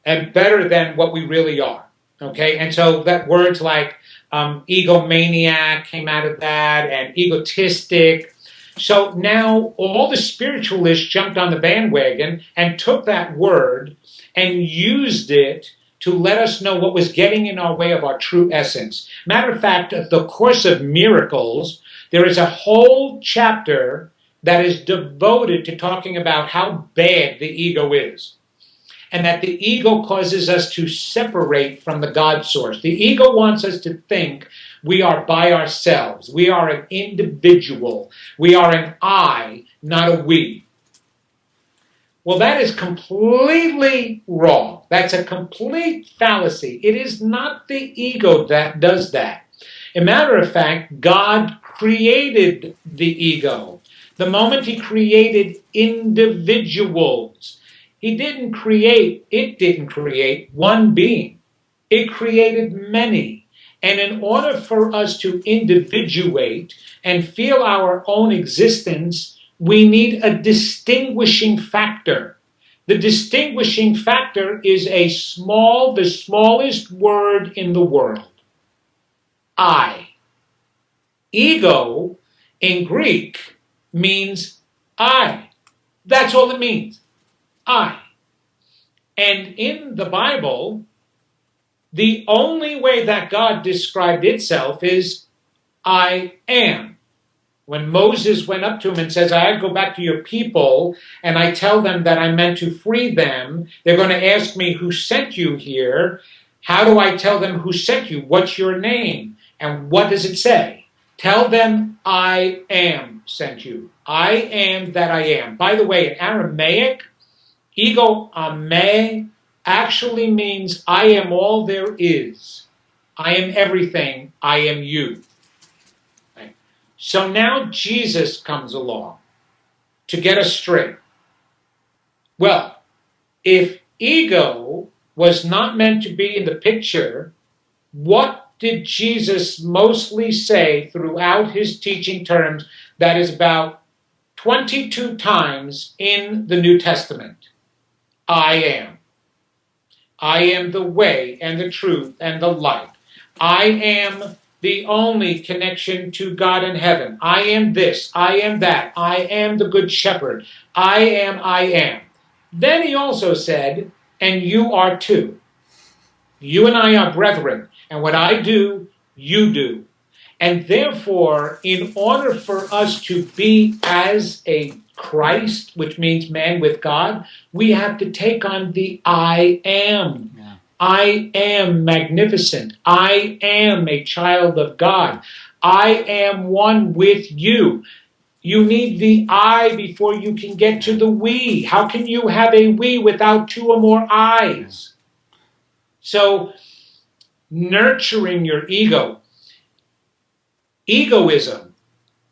and better than what we really are. Okay? And so that words like egomaniac came out of that, and egotistic. So now all the spiritualists jumped on the bandwagon and took that word and used it to let us know what was getting in our way of our true essence. Matter of fact, the Course of Miracles, there is a whole chapter that is devoted to talking about how bad the ego is. And that the ego causes us to separate from the God source. The ego wants us to think we are by ourselves. We are an individual. We are an I, not a we. Well, that is completely wrong. That's a complete fallacy. It is not the ego that does that. As a matter of fact, God created the ego. The moment he created individuals, it didn't create one being. It created many. And in order for us to individuate and feel our own existence, we need a distinguishing factor. The distinguishing factor is the smallest word in the world. I. Ego, in Greek, means I. That's all it means. I. And in the Bible, the only way that God described itself is I am. When Moses went up to him and says, I go back to your people and I tell them that I meant to free them, they're going to ask me who sent you here. How do I tell them who sent you? What's your name? And what does it say? Tell them I am sent you. I am that I am. By the way, in Aramaic, ego ame actually means I am all there is. I am everything. I am you. Right? So now Jesus comes along to get us straight. Well, if ego was not meant to be in the picture, what did Jesus mostly say throughout his teaching terms that is about 22 times in the New Testament? I am. I am the way and the truth and the light. I am the only connection to God in heaven. I am this. I am that. I am the good shepherd. I am, I am. Then he also said, and you are too. You and I are brethren. And what I do, you do. And therefore, in order for us to be as a Christ, which means man with God, we have to take on the I am. Yeah. I am magnificent. I am a child of God. I am one with you. You need the I before you can get to the we. How can you have a we without two or more I's? So, nurturing your ego. Egoism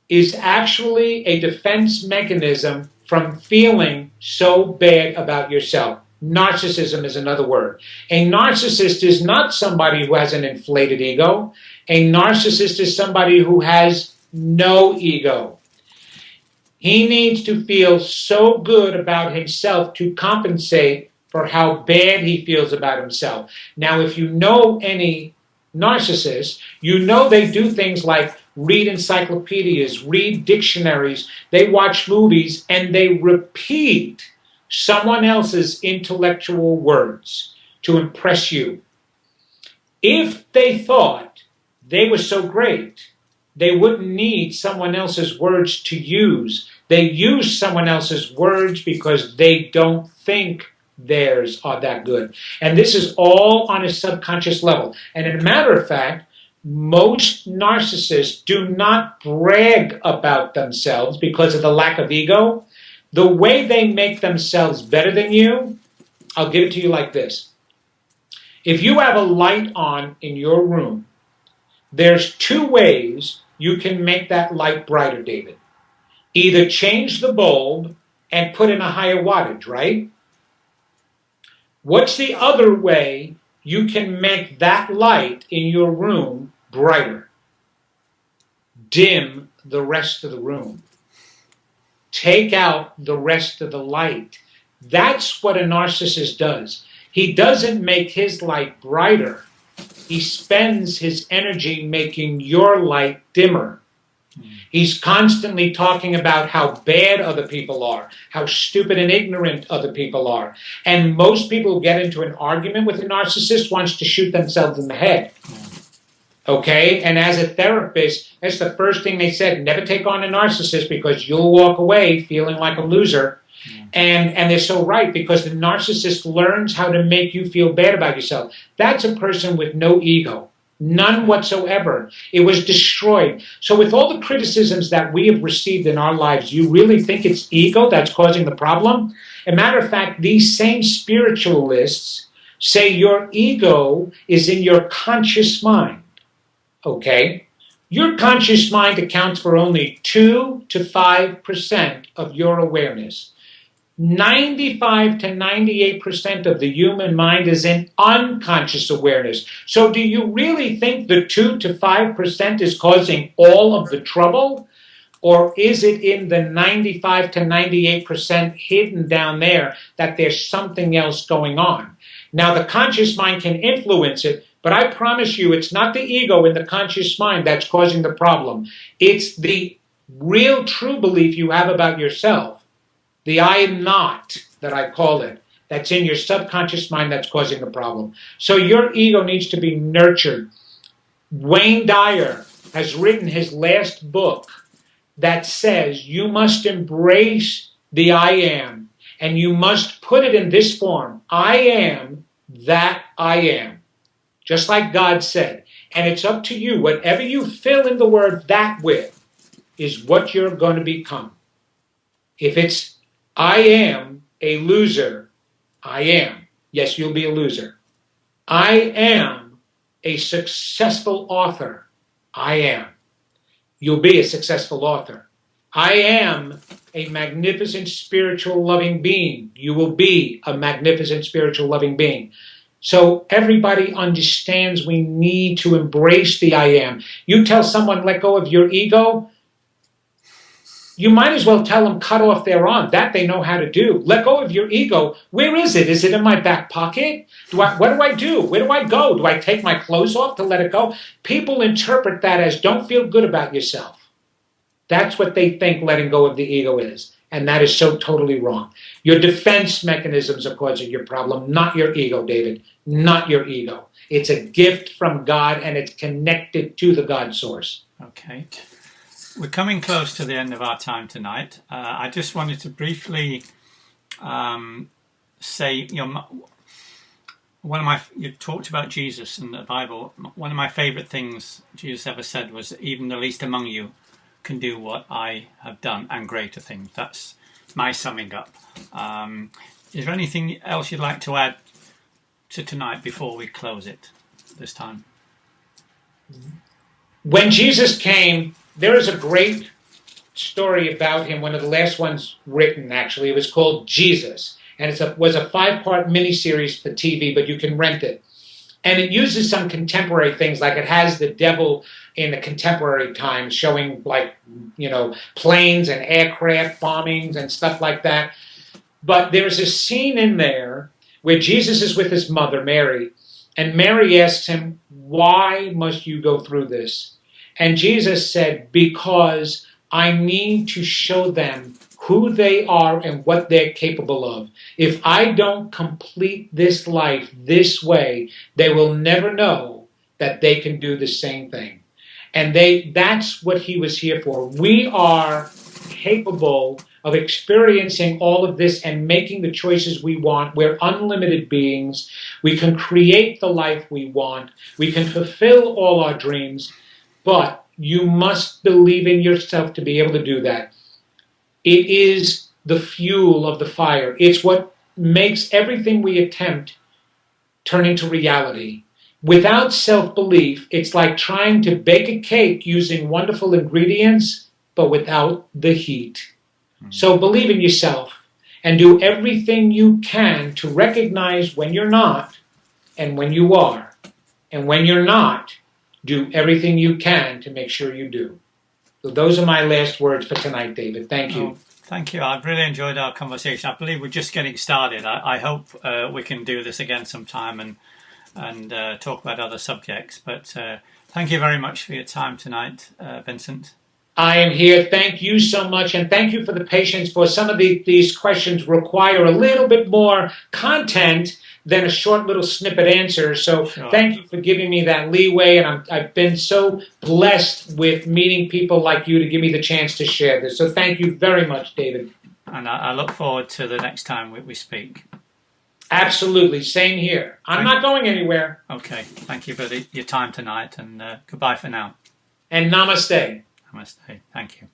is actually a defense mechanism from feeling so bad about yourself. Narcissism is another word. A narcissist is not somebody who has an inflated ego. A narcissist is somebody who has no ego. He needs to feel so good about himself to compensate for how bad he feels about himself. Now, if you know any narcissists, you know they do things like read encyclopedias, read dictionaries, they watch movies, and they repeat someone else's intellectual words to impress you. If they thought they were so great, they wouldn't need someone else's words to use. They use someone else's words because they don't think theirs are that good. And this is all on a subconscious level. And as a matter of fact, most narcissists do not brag about themselves because of the lack of ego. The way they make themselves better than you, I'll give it to you like this. If you have a light on in your room, there's two ways you can make that light brighter, David. Either change the bulb and put in a higher wattage, right? What's the other way you can make that light in your room brighter? Dim the rest of the room. Take out the rest of the light. That's what a narcissist does. He doesn't make his light brighter. He spends his energy making your light dimmer. He's constantly talking about how bad other people are, how stupid and ignorant other people are. And most people who get into an argument with a narcissist wants to shoot themselves in the head. Okay? And as a therapist, that's the first thing they said. Never take on a narcissist because you'll walk away feeling like a loser. And they're so right, because the narcissist learns how to make you feel bad about yourself. That's a person with no ego. None whatsoever. It was destroyed. So with all the criticisms that we have received in our lives, you really think it's ego that's causing the problem? As a matter of fact, these same spiritualists say your ego is in your conscious mind. Okay? Your conscious mind accounts for only 2 to 5% of your awareness. 95 to 98% of the human mind is in unconscious awareness. So do you really think the 2 to 5% is causing all of the trouble? Or is it in the 95 to 98% hidden down there that there's something else going on? Now, the conscious mind can influence it, but I promise you it's not the ego in the conscious mind that's causing the problem. It's the real true belief you have about yourself. The I am not, that I call it, that's in your subconscious mind that's causing the problem. So your ego needs to be nurtured. Wayne Dyer has written his last book that says you must embrace the I am, and you must put it in this form. I am that I am, just like God said. And it's up to you. Whatever you fill in the word that with is what you're going to become. If it's I am a loser, I am. Yes, you'll be a loser. I am a successful author, I am. You'll be a successful author. I am a magnificent spiritual loving being. You will be a magnificent spiritual loving being. So everybody understands we need to embrace the I am. You tell someone, let go of your ego, you might as well tell them cut off their arm. That they know how to do. Let go of your ego. Where is it? Is it in my back pocket? What do I do? Where do I go? Do I take my clothes off to let it go? People interpret that as don't feel good about yourself. That's what they think letting go of the ego is. And that is so totally wrong. Your defense mechanisms are causing your problem, not your ego, David. Not your ego. It's a gift from God, and it's connected to the God source. Okay. We're coming close to the end of our time tonight. I just wanted to briefly say, you talked about Jesus and the Bible. One of my favorite things Jesus ever said was, even the least among you can do what I have done and greater things. That's my summing up. Is there anything else you'd like to add to tonight before we close it this time? When Jesus came, there is a great story about him, one of the last ones written, actually. It was called Jesus. And it was a 5-part miniseries for TV, but you can rent it. And it uses some contemporary things, like it has the devil in the contemporary times, showing planes and aircraft bombings and stuff like that. But there's a scene in there where Jesus is with his mother, Mary, and Mary asks him, "Why must you go through this?" And Jesus said, "Because I need to show them who they are and what they're capable of. If I don't complete this life this way, they will never know that they can do the same thing." And that's what he was here for. We are capable of experiencing all of this and making the choices we want. We're unlimited beings. We can create the life we want. We can fulfill all our dreams, but you must believe in yourself to be able to do that. It is the fuel of the fire. It's what makes everything we attempt turn into reality. Without self-belief, it's like trying to bake a cake using wonderful ingredients, but without the heat. So believe in yourself and do everything you can to recognize when you're not and when you are. And when you're not, do everything you can to make sure you do. So those are my last words for tonight, David. Thank you. Oh, thank you. I've really enjoyed our conversation. I believe we're just getting started. I hope we can do this again sometime and talk about other subjects. But thank you very much for your time tonight, Vincent. I am here. Thank you so much. And thank you for the patience. For some of these questions require a little bit more content than a short little snippet answer. So Sure. Thank you for giving me that leeway. And I've been so blessed with meeting people like you to give me the chance to share this. So thank you very much, David. And I look forward to the next time we speak. Absolutely. Same here. I'm not going anywhere. Okay. Thank you for your time tonight. And goodbye for now. And namaste. Namaste. Thank you.